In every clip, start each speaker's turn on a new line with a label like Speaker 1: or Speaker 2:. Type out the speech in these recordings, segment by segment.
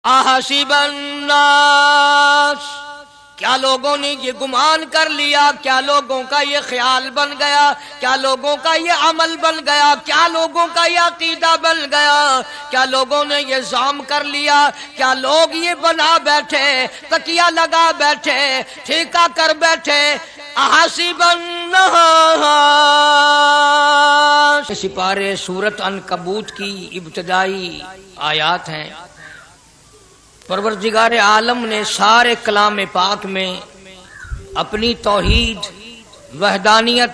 Speaker 1: احسب الناس، کیا لوگوں نے یہ گمان کر لیا، کیا لوگوں کا یہ خیال بن گیا، کیا لوگوں کا یہ عمل بن گیا، کیا لوگوں کا یہ عقیدہ بن گیا، کیا لوگوں نے یہ زعم کر لیا، کیا لوگ یہ بنا بیٹھے، تکیہ لگا بیٹھے، ٹھیکہ کر بیٹھے، احسب الناس۔ سپارے سورۃ عنکبوت کی ابتدائی آیات ہیں۔ پروردگار عالم نے سارے کلام پاک میں اپنی توحید، وحدانیت،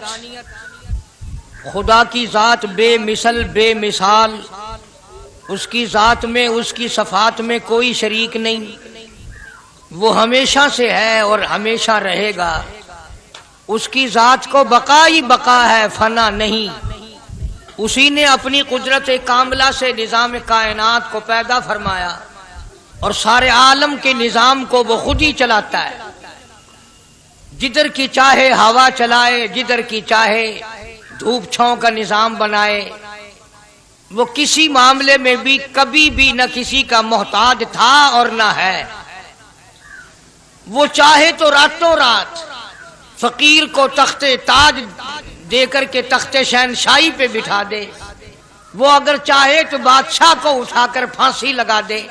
Speaker 1: خدا کی ذات بے مثل بے مثال، اس کی ذات میں، اس کی صفات میں کوئی شریک نہیں، وہ ہمیشہ سے ہے اور ہمیشہ رہے گا، اس کی ذات کو بقا ہی بقا ہے، فنا نہیں۔ اسی نے اپنی قدرت کاملہ سے نظام کائنات کو پیدا فرمایا اور سارے عالم کے نظام کو وہ خود ہی چلاتا ہے، جدھر کی چاہے ہوا چلائے، جدھر کی چاہے دھوپ چھاؤں کا نظام بنائے۔ وہ کسی معاملے میں بھی کبھی بھی نہ کسی کا محتاج تھا اور نہ ہے۔ وہ چاہے تو راتوں رات فقیر کو تخت تاج دے کر کے تخت شہنشاہی پہ بٹھا دے، وہ اگر چاہے تو بادشاہ کو اٹھا کر پھانسی لگا دے،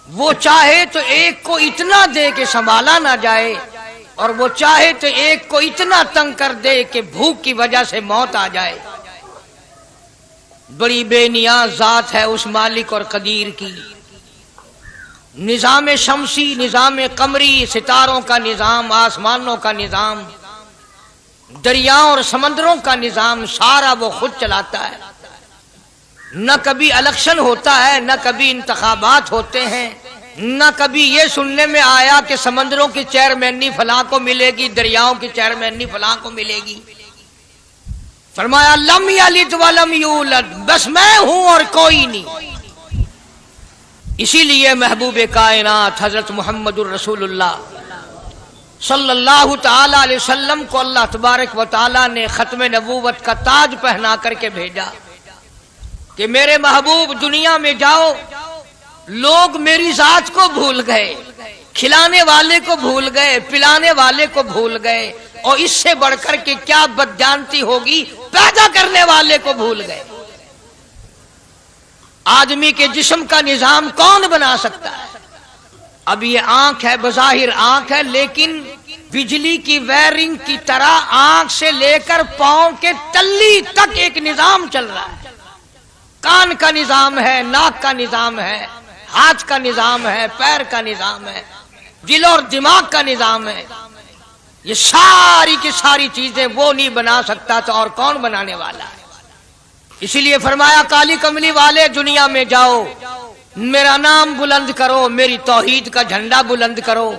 Speaker 1: وہ چاہے تو ایک کو اتنا دے کہ سنبھالا نہ جائے، اور وہ چاہے تو ایک کو اتنا تنگ کر دے کہ بھوک کی وجہ سے موت آ جائے۔ بڑی بے نیاز ذات ہے اس مالک اور قدیر کی۔ نظام شمسی، نظام قمری، ستاروں کا نظام، آسمانوں کا نظام، دریاؤں اور سمندروں کا نظام، سارا وہ خود چلاتا ہے۔ نہ کبھی الیکشن ہوتا ہے، نہ کبھی انتخابات ہوتے ہیں، نہ کبھی یہ سننے میں آیا کہ سمندروں کی چیئرمینی فلاں کو ملے گی، دریاؤں کی چیئرمینی فلاں کو ملے گی۔ فرمایا لم یلد ولم یولد، بس میں ہوں اور کوئی نہیں۔ اسی لیے محبوب کائنات حضرت محمد الرسول اللہ صلی اللہ تعالی علیہ وسلم کو اللہ تبارک و تعالی نے ختم نبوت کا تاج پہنا کر کے بھیجا کہ میرے محبوب دنیا میں جاؤ، لوگ میری ذات کو بھول گئے، کھلانے والے کو بھول گئے، پلانے والے کو بھول گئے، اور اس سے بڑھ کر کے کیا بدجانتی ہوگی، پیدا کرنے والے کو بھول گئے۔ آدمی کے جسم کا نظام کون بنا سکتا ہے؟ اب یہ آنکھ ہے، بظاہر آنکھ ہے، لیکن بجلی کی وائرنگ کی طرح آنکھ سے لے کر پاؤں کے تلی تک ایک نظام چل رہا ہے۔ کان کا نظام ہے، ناک کا نظام ہے، ہاتھ کا نظام ہے، پیر کا نظام ہے، دل اور دماغ کا نظام ہے۔ یہ ساری کی ساری چیزیں وہ نہیں بنا سکتا تو اور کون بنانے والا ہے؟ اسی لیے فرمایا کالی کملی والے دنیا میں جاؤ، میرا نام بلند کرو، میری توحید کا جھنڈا بلند کرو،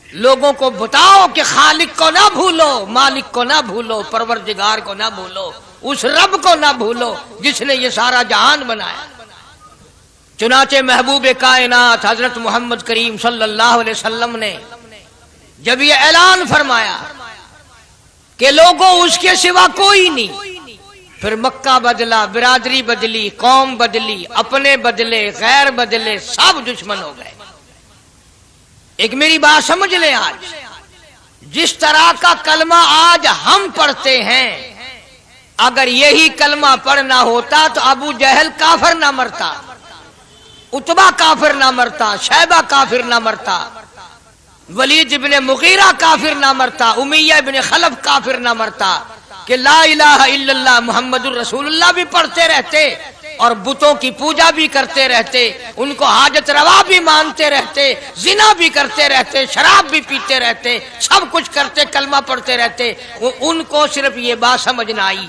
Speaker 1: لوگوں کو بتاؤ کہ خالق کو نہ بھولو، مالک کو نہ بھولو، پروردگار کو نہ بھولو، اس رب کو نہ بھولو جس نے یہ سارا جہان بنایا۔ چنانچہ محبوب کائنات حضرت محمد کریم صلی اللہ علیہ وسلم نے جب یہ اعلان فرمایا کہ لوگوں اس کے سوا کوئی نہیں، پھر مکہ بدلا، برادری بدلی، قوم بدلی، اپنے بدلے، غیر بدلے، سب دشمن ہو گئے۔ ایک میری بات سمجھ لیں، آج جس طرح کا کلمہ آج ہم پڑھتے ہیں، اگر یہی کلمہ پڑھنا ہوتا تو ابو جہل کافر نہ مرتا، عتبہ کافر نہ مرتا، شیبہ کافر نہ مرتا، ولید ابن مغیرہ کافر نہ مرتا، امیہ ابن خلف کافر نہ مرتا، کہ لا الہ الا اللہ محمد الرسول اللہ بھی پڑھتے رہتے اور بتوں کی پوجا بھی کرتے رہتے، ان کو حاجت روا بھی مانتے رہتے، زنا بھی کرتے رہتے، شراب بھی پیتے رہتے، سب کچھ کرتے، کلمہ پڑھتے رہتے۔ ان کو صرف یہ بات سمجھ نہ آئی،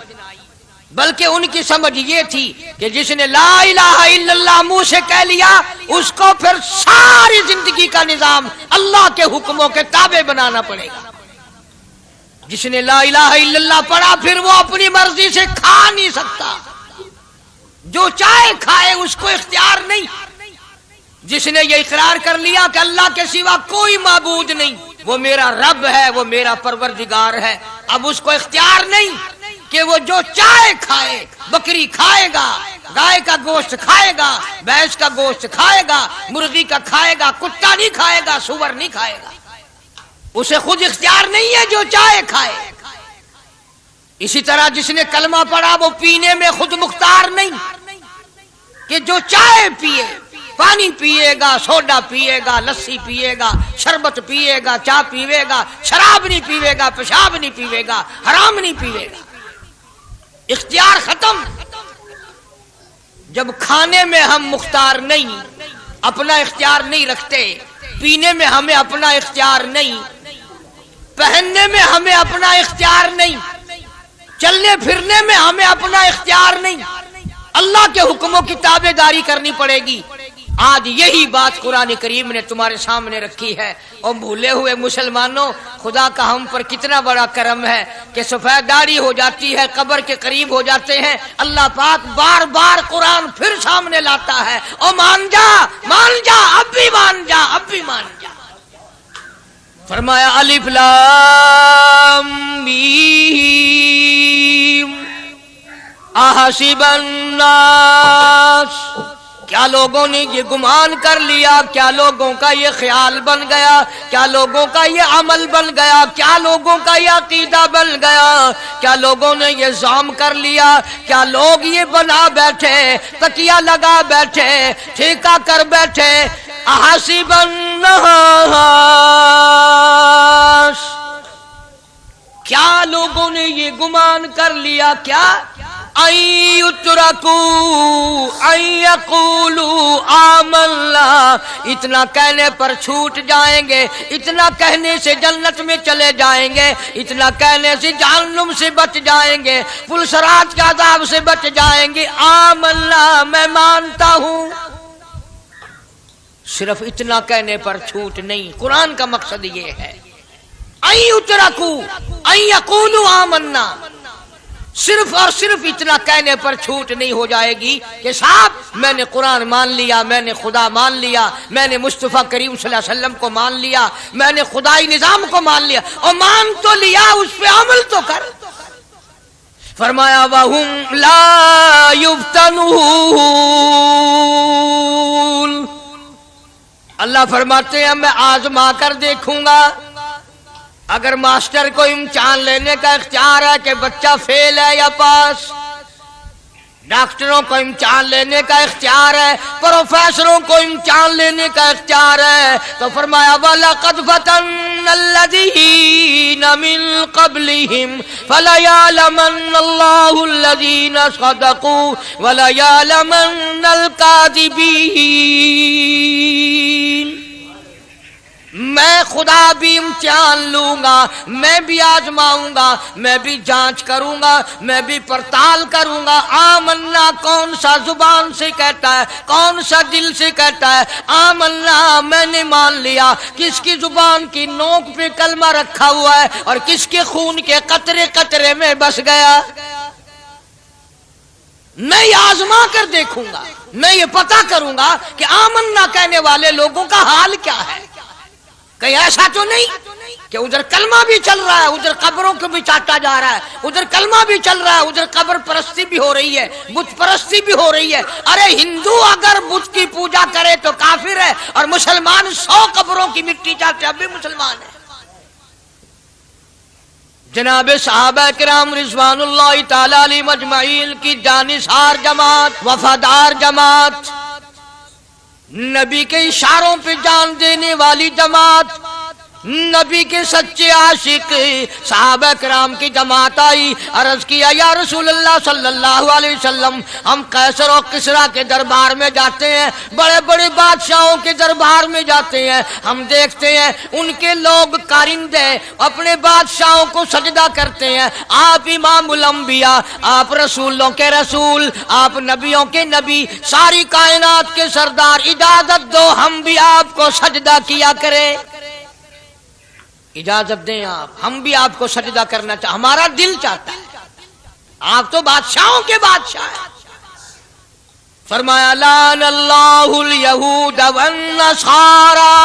Speaker 1: بلکہ ان کی سمجھ یہ تھی کہ جس نے لا الہ الا اللہ منہ سے کہہ لیا، اس کو پھر ساری زندگی کا نظام اللہ کے حکموں کے تابع بنانا پڑے گا۔ جس نے لا الہ الا اللہ پڑھا، پھر وہ اپنی مرضی سے کھا نہیں سکتا، جو چاہے کھائے، اس کو اختیار نہیں۔ جس نے یہ اقرار کر لیا کہ اللہ کے سوا کوئی معبود نہیں، وہ میرا رب ہے، وہ میرا پروردگار ہے، اب اس کو اختیار نہیں کہ وہ جو چاہے کھائے، بکری کھائے گا، گائے کا گوشت کھائے گا، بھینس کا گوشت کھائے گا، مرغی کا کھائے گا، کتا نہیں کھائے گا، سور نہیں کھائے گا، اسے خود اختیار نہیں ہے، جو چاہے کھائے۔ اسی طرح جس نے کلمہ پڑھا وہ پینے میں خود مختار نہیں کہ جو چاہے پیے، پانی پیے گا، سوڈا پیے گا، لسی پیے گا، شربت پیے گا، چائے پیے گا، شراب نہیں پیے گا، پیشاب نہیں پیے گا، حرام نہیں پیے گا، اختیار ختم۔ جب کھانے میں ہم مختار نہیں، اپنا اختیار نہیں رکھتے، پینے میں ہمیں اپنا اختیار نہیں، پہننے میں ہمیں اپنا اختیار نہیں، چلنے پھرنے میں ہمیں اپنا اختیار نہیں، اللہ کے حکموں کی تابع داری کرنی پڑے گی۔ آج یہی بات قرآن کریم نے تمہارے سامنے رکھی ہے۔ اور بھولے ہوئے مسلمانوں، خدا کا ہم پر کتنا بڑا کرم ہے کہ سفید داڑھی ہو جاتی ہے، قبر کے قریب ہو جاتے ہیں، اللہ پاک بار بار قرآن پھر سامنے لاتا ہے، اور مان جا، مان جا، اب بھی مان جا، اب بھی مان جا۔ فرمایا الف لام میم احسب الناس، کیا لوگوں نے یہ گمان کر لیا، کیا لوگوں کا یہ خیال بن گیا، کیا لوگوں کا یہ عمل بن گیا، کیا لوگوں کا یہ عقیدہ بن گیا، کیا لوگوں نے یہ ظام کر لیا، کیا لوگ یہ بنا بیٹھے، تکیہ لگا بیٹھے، ٹھیکہ کر بیٹھے، احسب الناس، کیا لوگوں نے یہ گمان کر لیا، کیا ان یترکوا ان یقولوا آمنا، اتنا کہنے پر چھوٹ جائیں گے، اتنا کہنے سے جنت میں چلے جائیں گے، اتنا کہنے سے جہنم سے بچ جائیں گے، پلسرات کے عذاب سے بچ جائیں گے، آمنا میں مانتا ہوں۔ صرف اتنا کہنے پر چھوٹ نہیں، قرآن کا مقصد یہ ہے ان یترکوا ان یقولوا آمنا، صرف اور صرف اتنا کہنے پر چھوٹ نہیں ہو جائے گی کہ صاحب میں نے قرآن مان لیا، میں نے خدا مان لیا، میں نے مصطفیٰ کریم صلی اللہ علیہ وسلم کو مان لیا، میں نے خدائی نظام کو مان لیا، اور مان تو لیا، اس پہ عمل تو کر۔ فرمایا وَهُمْ لَا يُفْتَنُونَ، اللہ فرماتے ہیں میں آزما کر دیکھوں گا۔ اگر ماسٹر کو امتحان لینے کا اختیار ہے کہ بچہ فیل ہے یا پاس، ڈاکٹروں کو امتحان لینے کا اختیار ہے، پروفیسروں کو امتحان لینے کا اختیار ہے، تو فرمایا وَلَقَدْ فَتَنَّا الَّذِينَ مِن قَبْلِهِمْ فَلَيَعْلَمَنَّ اللَّهُ الَّذِينَ صَدَقُوا وَلَيَعْلَمَنَّ الْكَاذِبِينَ۔ میں خدا بھی امتحان لوں گا، میں بھی آزماؤں گا، میں بھی جانچ کروں گا، میں بھی پڑتال کروں گا۔ آمنا کون سا زبان سے کہتا ہے، کون سا دل سے کہتا ہے آمنا میں نے مان لیا، کس کی زبان کی نوک پہ کلمہ رکھا ہوا ہے اور کس کے خون کے قطرے قطرے میں بس گیا۔ میں یہ آزما کر دیکھوں گا، میں یہ پتہ کروں گا کہ آمنا کہنے والے لوگوں کا حال کیا ہے۔ کہیں ایسا تو نہیں کہ ادھر کلمہ بھی چل رہا ہے، ادھر قبروں کو بھی چاٹا جا رہا ہے، ادھر کلمہ بھی چل رہا ہے، ادھر قبر پرستی بھی ہو رہی ہے، بت پرستی بھی ہو رہی ہے۔ ارے ہندو اگر بت کی پوجا کرے تو کافر ہے، اور مسلمان 100 قبروں کی مٹی چاٹے اب بھی مسلمان ہے۔ جناب صحابہ کرام رضوان اللہ تعالی علیہم اجمعین کی جانثار جماعت، وفادار جماعت، نبی کے اشاروں پہ جان دینے والی جماعت، نبی کے سچے عاشق صحابہ کرام کی جماعت آئی، عرض کیا یا رسول اللہ صلی اللہ علیہ وسلم، ہم قیصر و کسریٰ کے دربار میں جاتے ہیں، بڑے بڑے بادشاہوں کے دربار میں جاتے ہیں، ہم دیکھتے ہیں ان کے لوگ کارندے اپنے بادشاہوں کو سجدہ کرتے ہیں، آپ امام الانبیاء، آپ رسولوں کے رسول، آپ نبیوں کے نبی، ساری کائنات کے سردار، اجازت دو ہم بھی آپ کو سجدہ کیا کریں، اجازت دیں آپ، ہم بھی آپ کو سجدہ کرنا چاہتے، ہمارا دل چاہتا ہے، آپ تو بادشاہوں کے بادشاہ ہیں۔ فرمایا لعن اللہ الیہود والنصارى،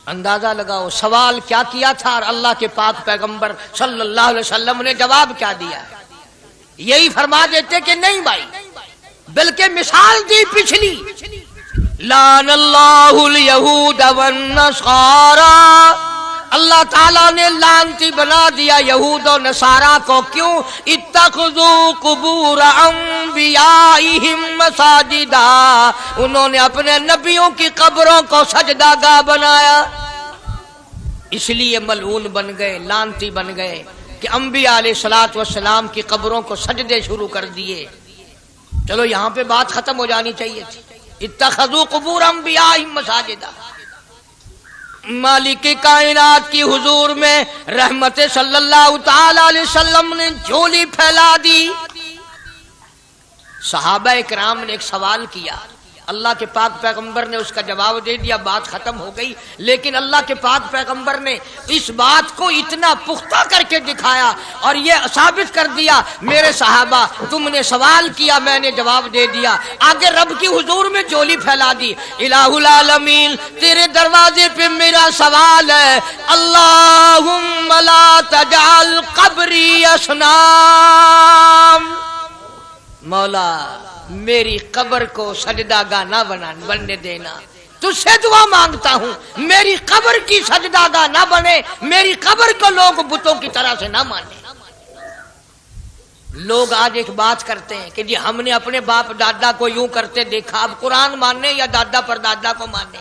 Speaker 1: اندازہ لگاؤ سوال کیا کیا تھا اور اللہ کے پاک پیغمبر صلی اللہ علیہ وسلم نے جواب کیا دیا۔ یہی فرما دیتے کہ نہیں بھائی بلکہ مثال دی پچھلی، لعن اللہ الیہود والنصارى، اللہ تعالیٰ نے لعنتی بنا دیا یہود و نصارہ کو، کیوں؟ اتخذوا قبور انبیائہم مساجدا، انہوں نے اپنے نبیوں کی قبروں کو سجدہ گاہ بنایا، اس لیے ملعون بن گئے، لعنتی بن گئے کہ انبیاء علیہ الصلوۃ والسلام کی قبروں کو سجدے شروع کر دیے۔ چلو یہاں پہ بات ختم ہو جانی چاہیے تھی، اتخذوا قبور انبیائہم مساجدا۔ مالک کائنات کی حضور میں رحمت صلی اللہ تعالی علیہ وسلم نے جھولی پھیلا دی۔ صحابہ اکرام نے ایک سوال کیا، اللہ کے پاک پیغمبر نے اس کا جواب دے دیا، بات ختم ہو گئی، لیکن اللہ کے پاک پیغمبر نے اس بات کو اتنا پختہ کر کے دکھایا اور یہ ثابت کر دیا، میرے صحابہ تم نے سوال کیا، میں نے جواب دے دیا، آگے رب کی حضور میں جھولی پھیلا دی۔ الہ العالمین تیرے دروازے پہ میرا سوال ہے، اللہم لا تجعل قبری اصنام، مولا میری قبر کو سجدہ گاہ نہ بننے دینا، تجھ سے دعا مانگتا ہوں میری قبر کی سجدہ گاہ نہ بنے، میری قبر کو لوگ بتوں کی طرح سے نہ مانے۔ لوگ آج ایک بات کرتے ہیں کہ جی ہم نے اپنے باپ دادا کو یوں کرتے دیکھا، اب قرآن ماننے یا دادا پر دادا کو ماننے؟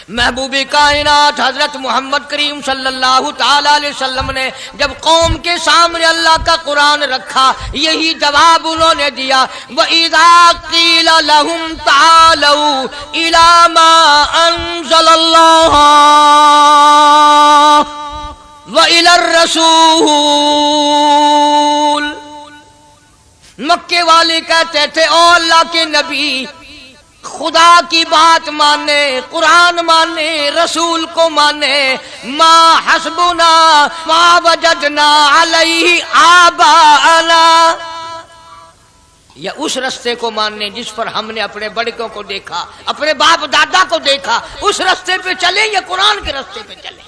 Speaker 1: محبوب کائنات حضرت محمد کریم صلی اللہ تعالی علیہ وسلم نے جب قوم کے سامنے اللہ کا قرآن رکھا، یہی جواب انہوں نے دیا، وَإِذَا قِيلَ لَهُمْ تَعَالَوْا إِلَى مَا أَنزَلَ اللَّهُ وَإِلَى الرَّسُولِ، مکے والے کہتے تھے او اللہ کے نبی خدا کی بات مانے، قرآن مانے، رسول کو مانے، ما حسبنا ما وجدنا علیہ آباءنا، یا اس رستے کو ماننے جس پر ہم نے اپنے بڑکوں کو دیکھا، اپنے باپ دادا کو دیکھا، اس رستے پہ چلیں یا قرآن کے رستے پہ چلیں؟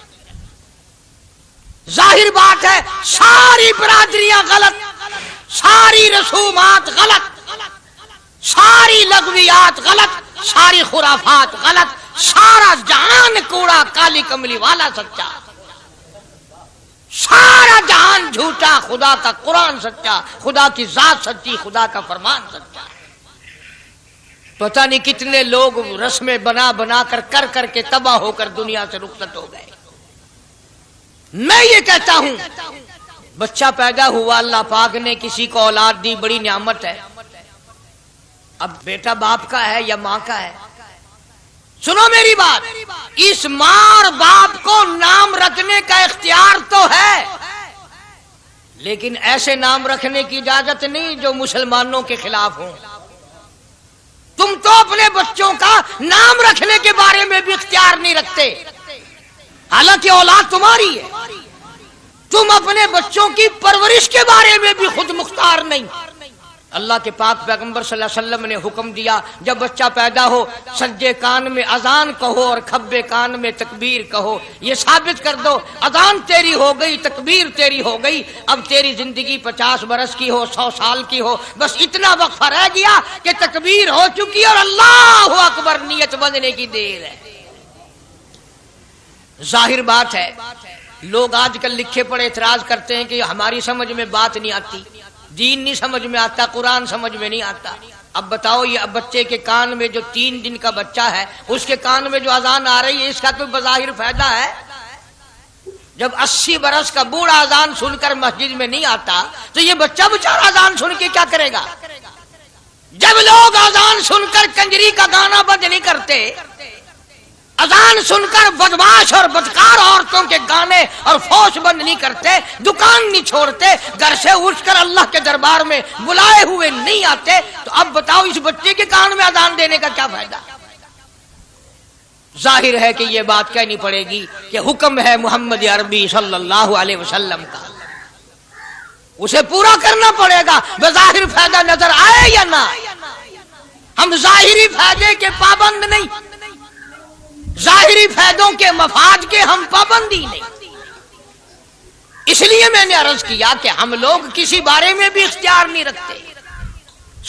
Speaker 1: ظاہر بات ہے ساری برادریاں غلط، ساری رسومات غلط، ساری لغویات غلط، ساری خرافات غلط، سارا جہان کوڑا، کالی کملی والا سچا، سارا جہان جھوٹا، خدا کا قرآن سچا، خدا کی ذات سچی، خدا کا فرمان سچا۔ پتہ نہیں کتنے لوگ رسمیں بنا بنا کر کے تباہ ہو کر دنیا سے رخصت ہو گئے۔ میں یہ کہتا ہوں بچہ پیدا ہوا، اللہ پاک نے کسی کو اولاد دی، بڑی نعمت ہے، اب بیٹا باپ کا ہے یا ماں کا ہے؟ سنو میری بات، اس ماں اور باپ کو نام رکھنے کا اختیار تو ہے، لیکن ایسے نام رکھنے کی اجازت نہیں جو مسلمانوں کے خلاف ہوں۔ تم تو اپنے بچوں کا نام رکھنے کے بارے میں بھی اختیار نہیں رکھتے، حالانکہ اولاد تمہاری ہے، تم اپنے بچوں کی پرورش کے بارے میں بھی خود مختار نہیں۔ اللہ کے پاک پیغمبر صلی اللہ علیہ وسلم نے حکم دیا جب بچہ پیدا ہو سجے کان میں اذان کہو اور کھبے کان میں تکبیر کہو، یہ ثابت کر دو اذان تیری ہو گئی، تکبیر تیری ہو گئی، اب تیری زندگی 50 برس کی ہو، 100 سال کی ہو، بس اتنا وقفہ رہ گیا کہ تکبیر ہو چکی اور اللہ اکبر نیت بندنے کی دیر ہے۔ ظاہر بات ہے لوگ آج کل لکھے پڑے اعتراض کرتے ہیں کہ ہماری سمجھ میں بات نہیں آتی، دین نہیں سمجھ میں آتا، قرآن سمجھ میں نہیں آتا۔ اب بتاؤ یہ بچے کے کان میں جو 3 دن کا بچہ ہے اس کے کان میں جو اذان آ رہی ہے اس کا کوئی بظاہر فائدہ ہے؟ جب 80 برس کا بوڑھا اذان سن کر مسجد میں نہیں آتا تو یہ بچہ بیچارہ اذان سن کے کیا کرے گا؟ جب لوگ اذان سن کر کنجری کا گانا بند نہیں کرتے، اذان سن کر بدماش اور بدکار عورتوں کے گانے اور فوش بند نہیں کرتے، دکان نہیں چھوڑتے، گھر سے اٹھ کر اللہ کے دربار میں بلائے ہوئے نہیں آتے، تو اب بتاؤ اس بچے کے کان میں اذان دینے کا کیا فائدہ؟ ظاہر ہے کہ یہ بات کہنی پڑے گی کہ حکم ہے محمد عربی صلی اللہ علیہ وسلم کا، اسے پورا کرنا پڑے گا، بظاہر فائدہ نظر آئے یا نہ آئے۔ ہم ظاہری فائدے کے پابند نہیں، ظاہری فائدوں کے مفاد کے ہم پابندی نہیں۔ اس لیے میں نے عرض کیا کہ ہم لوگ کسی بارے میں بھی اختیار نہیں رکھتے،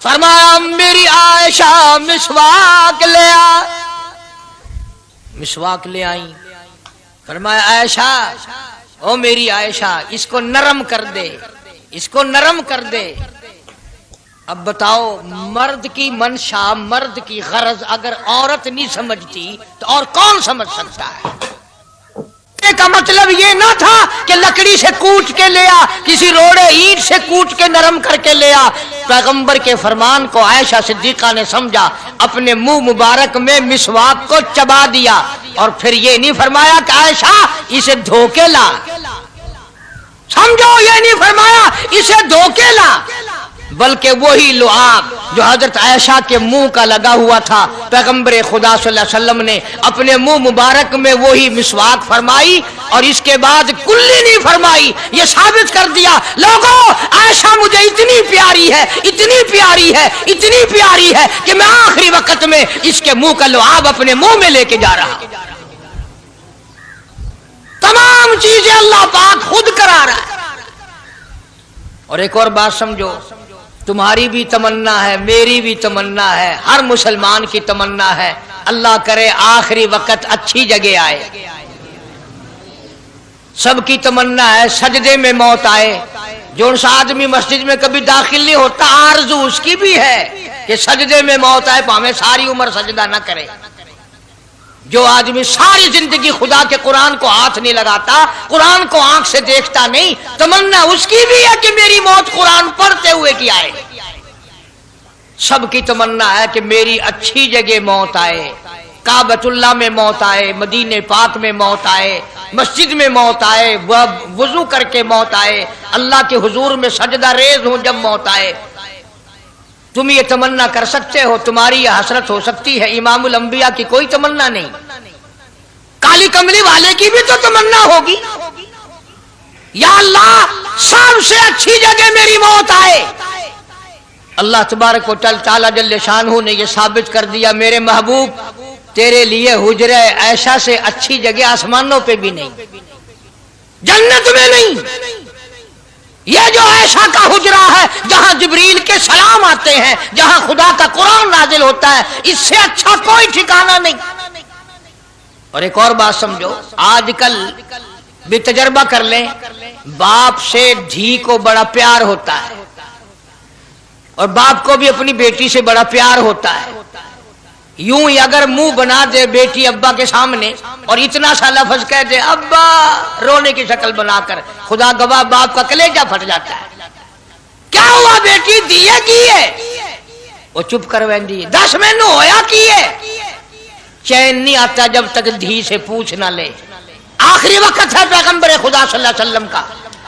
Speaker 1: فرمایا میری عائشہ مسواک لے آ، مسواک لے آئی. فرمایا عائشہ، او میری عائشہ اس کو نرم کر دے، اس کو نرم کر دے. اب بتاؤ مرد کی منشا، مرد کی غرض اگر عورت نہیں سمجھتی تو اور کون سمجھ سکتا ہے؟ کا مطلب یہ نہ تھا کہ لکڑی سے کوٹ کے لیا، کسی روڑے اینٹ سے کوٹ کے نرم کر کے لیا. پیغمبر کے فرمان کو عائشہ صدیقہ نے سمجھا، اپنے منہ مبارک میں مسواک کو چبا دیا اور پھر یہ نہیں فرمایا کہ عائشہ اسے دھو کے لا. سمجھو، یہ نہیں فرمایا اسے دھو کے لا، بلکہ وہی لعاب جو حضرت عائشہ کے منہ کا لگا ہوا تھا، پیغمبر خدا صلی اللہ علیہ وسلم نے اپنے منہ مبارک میں وہی مسواک فرمائی اور اس کے بعد کلی نہیں فرمائی. یہ ثابت کر دیا لوگوں عائشہ مجھے اتنی پیاری ہے، اتنی پیاری ہے، اتنی پیاری ہے کہ میں آخری وقت میں اس کے منہ کا لعاب اپنے منہ میں لے کے جا رہا. تمام چیزیں اللہ پاک خود کرا رہا ہے. اور ایک اور بات سمجھو، تمہاری بھی تمنا ہے، میری بھی تمنا ہے، ہر مسلمان کی تمنا ہے اللہ کرے آخری وقت اچھی جگہ آئے. سب کی تمنا ہے سجدے میں موت آئے. جو سا آدمی مسجد میں کبھی داخل نہیں ہوتا آرزو اس کی بھی ہے کہ سجدے میں موت آئے، ہمیں ساری عمر سجدہ نہ کرے. جو آدمی ساری زندگی خدا کے قرآن کو ہاتھ نہیں لگاتا، قرآن کو آنکھ سے دیکھتا نہیں، تمنا اس کی بھی ہے کہ میری موت قرآن پڑھتے ہوئے کی آئے. سب کی تمنا ہے کہ میری اچھی جگہ موت آئے، کعبۃ اللہ میں موت آئے، مدینہ پاک میں موت آئے، مسجد میں موت آئے، وضو کر کے موت آئے، اللہ کے حضور میں سجدہ ریز ہوں جب موت آئے. تم یہ تمنا کر سکتے ہو، تمہاری یہ حسرت ہو سکتی ہے. امام الانبیاء کی کوئی تمنا نہیں. کالی کملی والے کی بھی تو تمنا ہوگی، یا اللہ سب سے اچھی جگہ میری موت آئے. اللہ تبارک و تعالی جل شانہ نے یہ ثابت کر دیا میرے محبوب تیرے لیے حجرہ عائشہ سے اچھی جگہ آسمانوں پہ بھی نہیں، جنت میں نہیں. یہ جو عائشہ کا حجرہ ہے جہاں جبریل کے سلام آتے ہیں، جہاں خدا کا قرآن نازل ہوتا ہے، اس سے اچھا کوئی ٹھکانہ نہیں. اور ایک اور بات سمجھو، آج کل بھی تجربہ کر لیں، باپ سے دھی کو بڑا پیار ہوتا ہے اور باپ کو بھی اپنی بیٹی سے بڑا پیار ہوتا ہے. یوں ہی اگر منہ بنا دے بیٹی ابا کے سامنے اور اتنا سا لفظ کہہ دے ابا رونے کی شکل بنا کر، خدا گواہ باپ کا کلیجہ پھٹ جاتا ہے. کیا ہوا بیٹی دیے کیے؟ وہ چپ کر ویندی 10 مہینوں ہویا کیے. چین نہیں آتا جب تک دھی سے پوچھ نہ لے. آخری وقت ہے پیغمبر خدا صلی اللہ علیہ وسلم کا،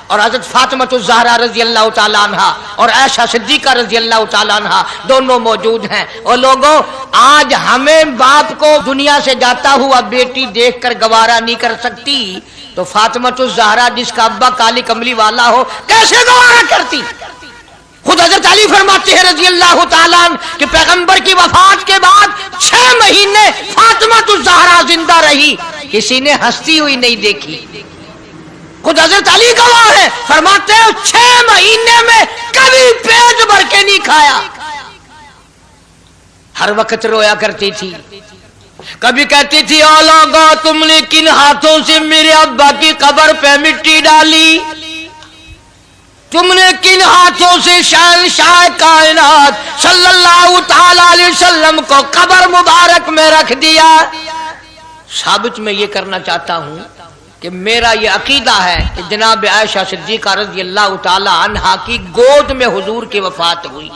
Speaker 1: اور حضرت فاطمہ الزہرا رضی اللہ تعالیٰ عنہ اور عائشہ صدیقہ رضی اللہ تعالیٰ عنہ دونوں موجود ہیں. اور لوگوں آج ہمیں باپ کو دنیا سے جاتا ہوا بیٹی دیکھ کر گوارا نہیں کر سکتی، تو فاطمہ الزہرا جس کا ابا کالی کملی والا ہو کیسے گوارا کرتی؟ خود حضرت علی فرماتے ہیں رضی اللہ تعالیٰ عنہ کہ پیغمبر کی وفات کے بعد 6 مہینے فاطمہ الزہرا زندہ رہی، کسی نے ہنستی ہوئی نہیں دیکھی. خود حضرت علی گواہ ہے، فرماتے ہیں 6 مہینے میں کبھی پیٹ بھر کے نہیں کھایا، ہر وقت رویا کرتی تھی. کبھی کہتی تھی او لوگو تم نے کن ہاتھوں سے میرے ابا کی قبر پہ مٹی ڈالی، تم نے کن ہاتھوں سے شہنشاہ کائنات صلی اللہ تعالی علیہ وسلم کو قبر مبارک میں رکھ دیا. ثابت میں یہ کرنا چاہتا ہوں کہ میرا یہ عقیدہ ہے کہ جناب عائشہ صدیقہ رضی اللہ تعالی عنہا کی گود میں حضور کی وفات ہوئی.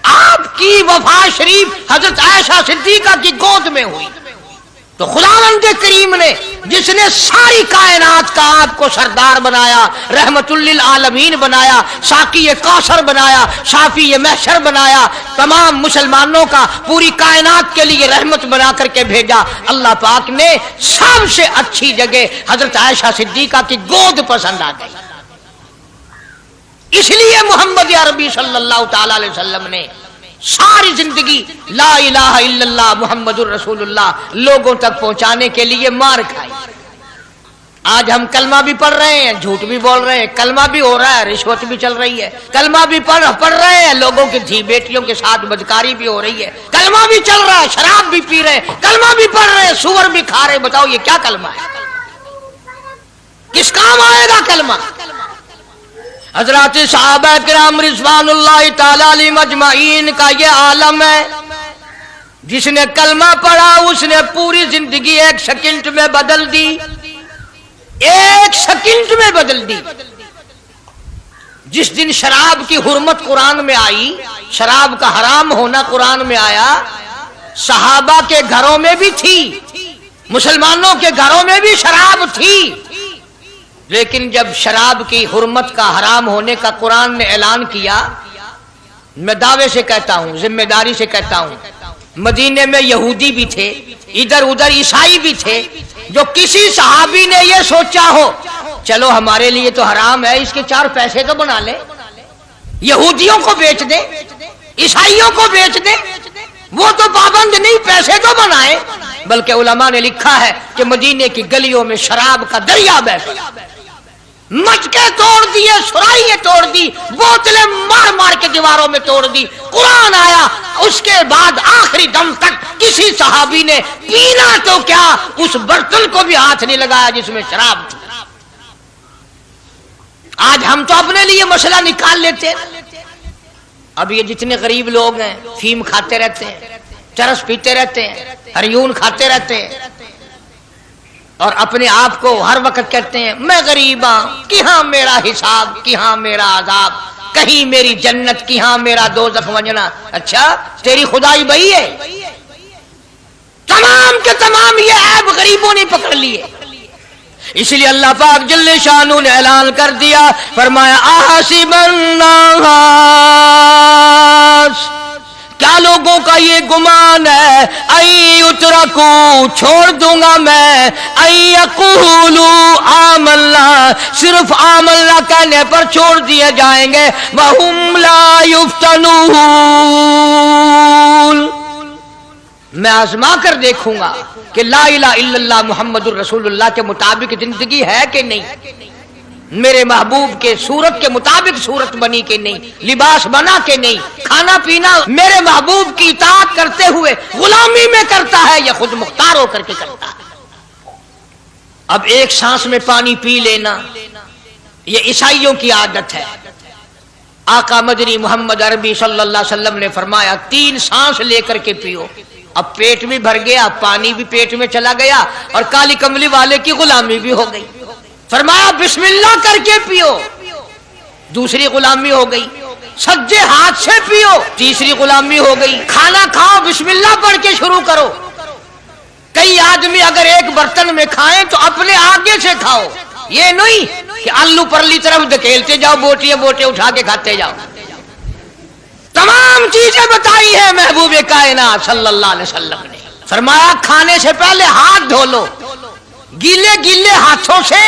Speaker 1: آپ کی وفات شریف حضرت عائشہ صدیقہ کی گود میں ہوئی. تو خداوند کریم نے جس نے ساری کائنات کا آپ کو سردار بنایا، رحمت للعالمین بنایا، ساقی کوثر بنایا، شافی محشر بنایا، تمام مسلمانوں کا پوری کائنات کے لیے رحمت بنا کر کے بھیجا، اللہ پاک نے سب سے اچھی جگہ حضرت عائشہ صدیقہ کی گود پسند آ گئی. اس لیے محمد عربی صلی اللہ تعالی علیہ وسلم نے ساری زندگی لا الہ الا اللہ محمد الرسول اللہ لوگوں تک پہنچانے کے لیے مار کھائی. آج ہم کلمہ بھی پڑھ رہے ہیں، جھوٹ بھی بول رہے ہیں، کلمہ بھی ہو رہا ہے، رشوت بھی چل رہی ہے، کلمہ بھی پڑھ رہے ہیں، لوگوں کی دھی بیٹیوں کے ساتھ بدکاری بھی ہو رہی ہے، کلمہ بھی چل رہا ہے، شراب بھی پی رہے ہیں، کلمہ بھی پڑھ رہے ہیں، سور بھی کھا رہے ہیں۔ بتاؤ یہ کیا کلمہ ہے؟ کس کام آئے گا کلمہ؟ حضرات صحابہ کرام رضوان اللہ تعالی علیہم اجمعین کا یہ عالم ہے، جس نے کلمہ پڑھا اس نے پوری زندگی ایک سیکنڈ میں بدل دی، ایک سیکنڈ میں بدل دی۔ جس دن شراب کی حرمت قرآن میں آئی، شراب کا حرام ہونا قرآن میں آیا، صحابہ کے گھروں میں بھی تھی، مسلمانوں کے گھروں میں بھی شراب تھی، لیکن جب شراب کی حرمت کا حرام ہونے کا قرآن نے اعلان کیا، میں دعوے سے کہتا ہوں، ذمہ داری سے کہتا ہوں، مدینے میں یہودی بھی تھے، ادھر ادھر عیسائی بھی تھے، جو کسی صحابی نے یہ سوچا ہو چلو ہمارے لیے تو حرام ہے، اس کے 4 پیسے تو بنا لیں، یہودیوں کو بیچ دیں، عیسائیوں کو بیچ دیں، وہ تو پابند نہیں، پیسے تو بنائیں۔ بلکہ علماء نے لکھا ہے کہ مدینے کی گلیوں میں شراب کا دریا بہہ گیا، مٹکے توڑ دیے، سرائیاں توڑ دی، بوتلیں مار مار کے دیواروں میں توڑ دی، قرآن آیا، اس کے بعد آخری دم تک کسی صحابی نے پینا تو کیا اس برتن کو بھی ہاتھ نہیں لگایا جس میں شراب تھی۔ آج ہم تو اپنے لیے مسئلہ نکال لیتے ہیں۔ اب یہ جتنے غریب لوگ ہیں فیم کھاتے رہتے ہیں، چرس پیتے رہتے ہیں، ہریون کھاتے رہتے ہیں، اور اپنے آپ کو ہر وقت کہتے ہیں میں غریب ہوں، کہاں میرا حساب، کہاں میرا عذاب، کہیں میری جنت، کہاں میرا دوزخ وجنا۔ اچھا تیری خدائی بھئی ہے؟ تمام کے تمام یہ عیب غریبوں نے پکڑ لیے، اس لیے اللہ پاک جل شانہ نے اعلان کر دیا، فرمایا احسب الناس، کیا لوگوں کا یہ گمان ہے، ان یترکوا، چھوڑ دوں گا میں، ان یقولوا آمنا، صرف آمنا کہنے پر چھوڑ دیے جائیں گے، وہم لا یفتنون، میں آزما کر دیکھوں گا کہ لا الہ الا اللہ محمد الرسول اللہ کے مطابق زندگی ہے کہ نہیں، میرے محبوب کے صورت کے مطابق صورت بنی کہ نہیں، لباس بنا کہ نہیں، کھانا پینا میرے محبوب کی اطاعت کرتے ہوئے غلامی میں کرتا ہے یا خود مختار ہو کر کے کرتا ہے۔ اب ایک سانس میں پانی پی لینا یہ عیسائیوں کی عادت ہے۔ آقا مدنی محمد عربی صلی اللہ علیہ وسلم نے فرمایا 3 سانس لے کر کے پیو، اب پیٹ بھی بھر گیا، پانی بھی پیٹ میں چلا گیا، اور کالی کملی والے کی غلامی بھی ہو گئی۔ فرمایا بسم اللہ کر کے پیو، دوسری غلامی ہو گئی، سجے ہاتھ سے پیو، تیسری غلامی ہو گئی، کھانا کھاؤ بسم اللہ پڑھ کے شروع کرو۔ کئی آدمی اگر ایک برتن میں کھائیں تو اپنے آگے سے کھاؤ، یہ نہیں کہ آلو پرلی طرف دھکیلتے جاؤ، بوٹیاں بوٹے اٹھا کے کھاتے جاؤ۔ تمام چیزیں بتائی ہیں محبوب کائنات صلی اللہ علیہ وسلم نے، فرمایا کھانے سے پہلے ہاتھ دھو لو، گیلے گیلے ہاتھوں سے،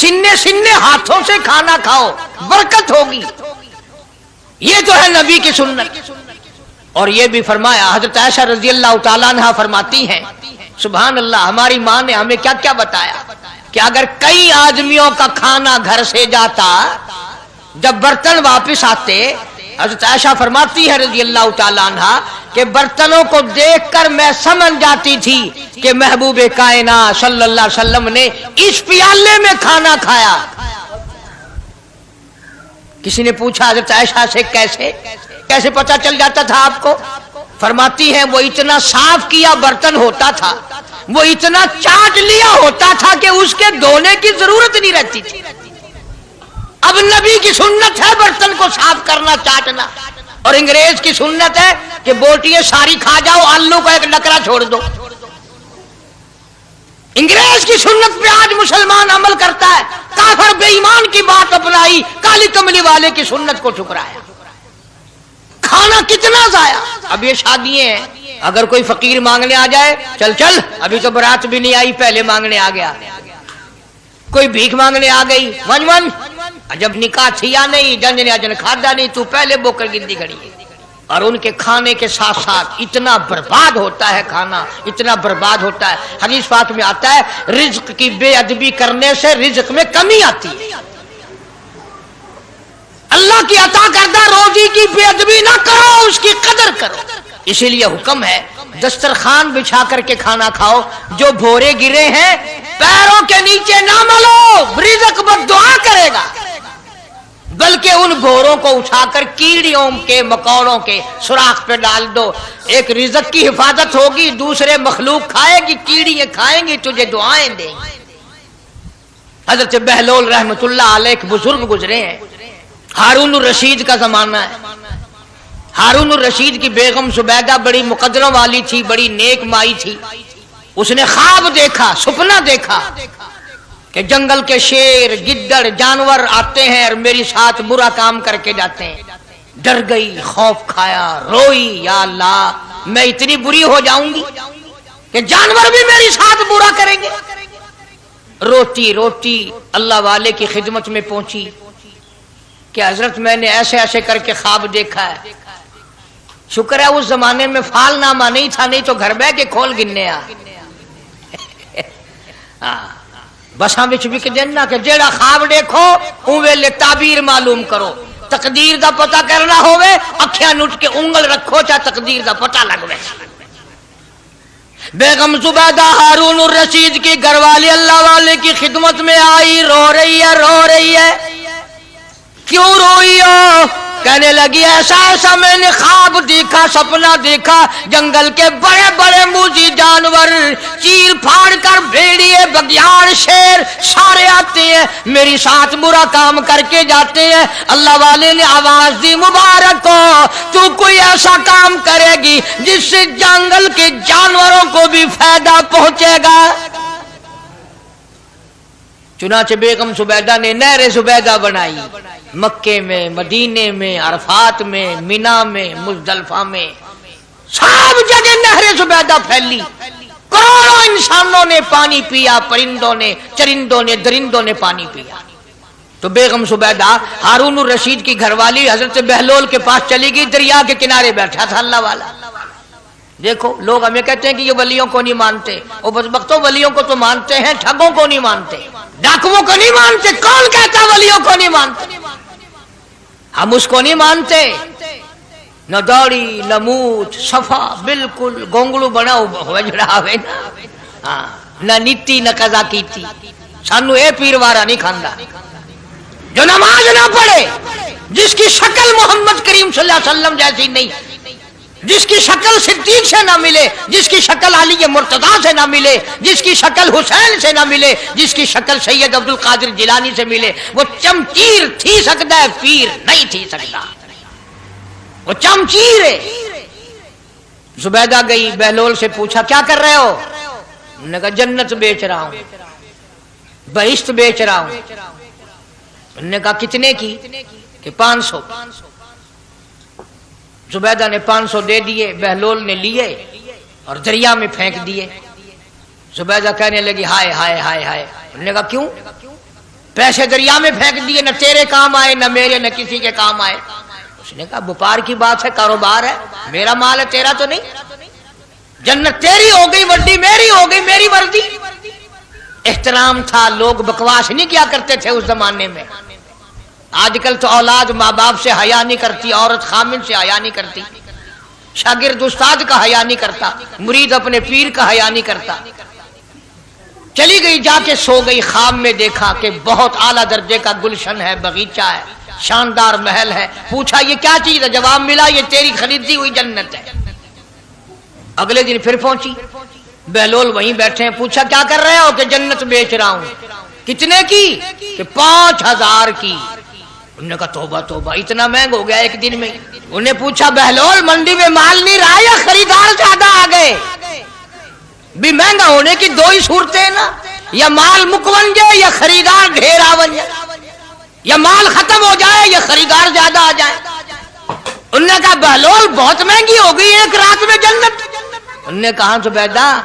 Speaker 1: سننے سننے ہاتھوں سے کھانا کھاؤ، برکت ہوگی۔ یہ تو ہے نبی کی سنت۔ اور یہ بھی فرمایا، حضرت عائشہ رضی اللہ تعالیٰ عنہ فرماتی ہیں، سبحان اللہ، ہماری ماں نے ہمیں کیا کیا بتایا کہ اگر کئی آدمیوں کا کھانا گھر سے جاتا، جب برتن واپس آتے، حضرت عائشہ فرماتی ہے رضی اللہ تعالیٰ عنہ کہ برتنوں کو دیکھ کر میں سمجھ جاتی تھی کہ محبوب کائنات صلی اللہ علیہ وسلم نے اس پیالے میں کھانا کھایا۔ کسی نے پوچھا حضرت عائشہ سے کیسے پتہ چل جاتا تھا آپ کو؟ فرماتی ہیں وہ اتنا صاف کیا برتن ہوتا تھا، وہ اتنا چاٹ لیا ہوتا تھا کہ اس کے دھونے کی ضرورت نہیں رہتی تھی۔ اب نبی کی سنت ہے برتن کو صاف کرنا، چاٹنا، اور انگریز کی سنت ہے کہ بوٹیاں ساری کھا جاؤ، آلو کا ایک نکرا چھوڑ دو۔ انگریز کی سنت پہ آج مسلمان عمل کرتا ہے، کافر بے ایمان کی بات اپنائی، کالی کملی والے کی سنت کو ٹھکرایا۔ کھانا کتنا ضائع۔ اب یہ شادیاں ہیں، اگر کوئی فقیر مانگنے آ جائے، چل ابھی تو برات بھی نہیں آئی پہلے مانگنے آ گیا، کوئی بھیک مانگنے آ گئی، ون جب نکاح تھیا نہیں، جن نے اجن کھادا نہیں، تو پہلے بوکر گندی کھڑی ہے۔ اور ان کے کھانے کے ساتھ ساتھ اتنا برباد ہوتا ہے کھانا، اتنا برباد ہوتا ہے۔ حدیث پاک میں آتا ہے رزق کی بے ادبی کرنے سے رزق میں کمی آتی ہے۔ اللہ کی عطا کردہ روزی کی بے ادبی نہ کرو، اس کی قدر کرو۔ اسی لیے حکم ہے دسترخوان بچھا کر کے کھانا کھاؤ، جو بھورے گرے ہیں پیروں کے نیچے نہ ملو، رزق بد دعا کرے گا، بلکہ ان بھوروں کو اٹھا کر کیڑیوں کے مکوڑوں کے سوراخ پہ ڈال دو۔ ایک رزق کی حفاظت ہوگی، دوسرے مخلوق کھائے گی، کیڑیاں کھائیں گی، تجھے دعائیں دیں گی۔ حضرت بہلول رحمت اللہ علیہ ایک بزرگ گزرے ہیں، ہارون الرشید کا زمانہ ہے۔ ہارون الرشید کی بیگم زبیدہ بڑی مقدروں والی تھی، بڑی نیک مائی تھی۔ اس نے خواب دیکھا، سپنا دیکھا کہ جنگل کے شیر، گدڑ، جانور آتے ہیں اور میری ساتھ برا کام کر کے جاتے ہیں۔ ڈر گئی، خوف کھایا، روئی، یا اللہ میں اتنی بری ہو جاؤں گی کہ جانور بھی میری ساتھ برا کریں گے۔ روتی روتی اللہ والے کی خدمت میں پہنچی کہ حضرت میں نے ایسے ایسے کر کے خواب دیکھا ہے۔ شکر ہے اس زمانے میں فال نامہ نہیں تھا، نہیں تو گھر بہ کے کھول گننے بساں وچ وک دینا کہ جیڑا خواب دیکھو اون ویلے تعبیر معلوم کرو۔ تقدیر دا پتہ کرنا ہوئے اکھیاں نٹ کے انگل رکھو، چا تقدیر دا پتہ لگوے۔ بیگم زبیدہ ہارون الرشید کی گھر والی اللہ والے کی خدمت میں آئی، رو رہی ہے۔ کیوں روئی ہو؟ کہنے لگی ایسا ایسا میں نے خواب دیکھا، سپنا دیکھا، جنگل کے بڑے بڑے موذی جانور چیر پھاڑ کر بھیڑیے، بگیاڑ، شیر سارے آتے ہیں، میری ساتھ برا کام کر کے جاتے ہیں۔ اللہ والے نے آواز دی مبارک ہو، تو کوئی ایسا کام کرے گی جس سے جنگل کے جانوروں کو بھی فائدہ پہنچے گا۔ چنانچہ بیگم زبیدہ نے نہر زبیدہ بنائی، مکے میں، مدینے میں، عرفات میں، مینا میں، مزدلفہ میں، سب جگہ نہر زبیدہ پھیلی۔ کروڑوں انسانوں نے پانی پیا، پرندوں نے، چرندوں نے، درندوں نے پانی پیا۔ تو بیگم زبیدہ ہارون الرشید کی گھر والی حضرت بہلول کے پاس چلی گئی، دریا کے کنارے بیٹھا تھا اللہ والا۔ دیکھو لوگ ہمیں کہتے ہیں کہ یہ ولیوں کو نہیں مانتے، وہ بدبختوں ولیوں کو تو مانتے ہیں، ٹھگوں کو نہیں مانتے، ڈاکوؤں کو نہیں مانتے۔ کون کہتا ولیوں کو نہیں مانتے؟ ہم اس کو نہیں مانتے، نہ داڑھی نہ مونچھ، صفا بالکل گونگلو بنا ہوا جڑا ہوئے نا، نہ نیتی نہ قضا کیتی، سانو اے پیروارا نہیں کھاندا۔ جو نماز نہ پڑھے، جس کی شکل محمد کریم صلی اللہ علیہ وسلم جیسی نہیں، جس کی شکل صدیق سے نہ ملے، جس کی شکل علی مرتضیٰ سے نہ ملے، جس کی شکل حسین سے نہ ملے، جس کی شکل سید عبد القادر جیلانی سے ملے، وہ چمچیر تھی سکتا ہے، پیر نہیں تھی سکتا، وہ چمچیر ہے۔ زبیدہ گئی، بہلول سے پوچھا کیا کر رہے ہو؟ انہوں نے کہا جنت بیچ رہا ہوں، بہشت بیچ رہا ہوں۔ انہوں نے کہا کتنے کی؟ کہ 500۔ زبیدہ نے 500 دے دیے، بہلول نے لیے اور دریا میں پھینک دیے۔ زبیدہ کہنے لگی ہائے ہائے ہائے ہائے۔ انہوں نے کہا کیوں؟ پیسے دریا میں پھینک دیے، نہ تیرے کام آئے، نہ میرے، نہ کسی کے کام آئے۔ اس نے کہا وپار کی بات ہے، کاروبار ہے، میرا مال ہے، تیرا تو نہیں۔ جنت تیری ہو گئی، وڈی میری ہو گئی، میری وردی۔ احترام تھا، لوگ بکواس نہیں کیا کرتے تھے اس زمانے میں۔ آج کل تو اولاد ماں باپ سے حیا نہیں کرتی، عورت خامن سے حیا نہیں کرتی، شاگرد استاد کا حیا نہیں کرتا، مرید اپنے پیر کا حیا نہیں کرتا۔ چلی گئی، جا کے سو گئی، خواب میں دیکھا کہ بہت اعلیٰ درجے کا گلشن ہے، باغیچہ ہے، شاندار محل ہے۔ پوچھا یہ کیا چیز ہے؟ جواب ملا یہ تیری خریدی ہوئی جنت ہے۔ اگلے دن پھر پہنچی، بہلول وہیں بیٹھے ہیں۔ پوچھا کیا کر رہے ہو؟ کہ جنت بیچ رہا ہوں۔ کتنے کی؟ کہ 5000 کی۔ انہوں نے کہا توبہ توبہ، اتنا مہنگا ہو گیا ایک دن میں۔ انہوں نے پوچھا بہلول منڈی میں مال نہیں رہا یا خریدار زیادہ آ گئے؟ بھی مہنگا ہونے کی دو ہی صورتیں ہیں نا، یا مال مکون جائے یا خریدار ڈھیر آ جائے، یا مال ختم ہو جائے یا خریدار زیادہ آ جائے۔ انہوں نے کہا بہلول بہت مہنگی ہو گئی ایک رات میں جنت۔ انہوں نے کہا زبیدہ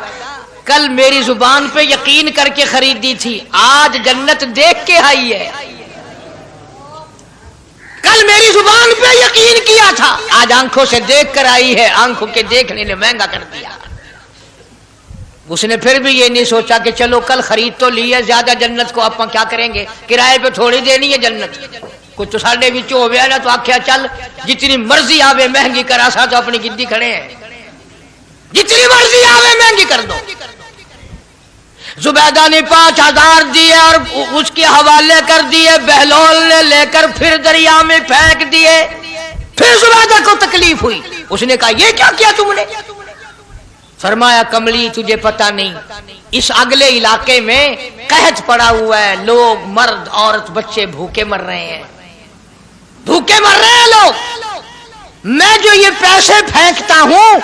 Speaker 1: کل میری زبان پہ یقین کر کے خریدی تھی، آج جنت دیکھ کے آئی ہے۔ کل میری زبان پہ یقین کیا تھا، آج آنکھوں سے دیکھ کر آئی ہے، آنکھوں کے دیکھنے نے مہنگا کر دیا۔ اس نے پھر بھی یہ نہیں سوچا کہ چلو کل خرید تو لی ہے، زیادہ جنت کو آپ کیا کریں گے، کرائے پہ تھوڑی دینی ہے جنت، کچھ تو ساڑھے بھی ہو گیا نا، تو آخیا چل جتنی مرضی آوے مہنگی کرا سا، تو اپنی گدی کھڑے ہیں، جتنی مرضی آوے مہنگی کر دو۔ زبیدہ نے 5000 دیے اور اس کے حوالے کر دیے، بہلول نے لے کر پھر دریا میں پھینک دیے۔ پھر زبیدہ کو تکلیف ہوئی، اس نے کہا یہ کیا کیا تم نے؟ فرمایا کملی تجھے پتہ نہیں، اس اگلے علاقے میں قحط پڑا ہوا ہے، لوگ مرد عورت بچے بھوکے مر رہے ہیں، بھوکے مر رہے ہیں لوگ، میں جو یہ پیسے پھینکتا ہوں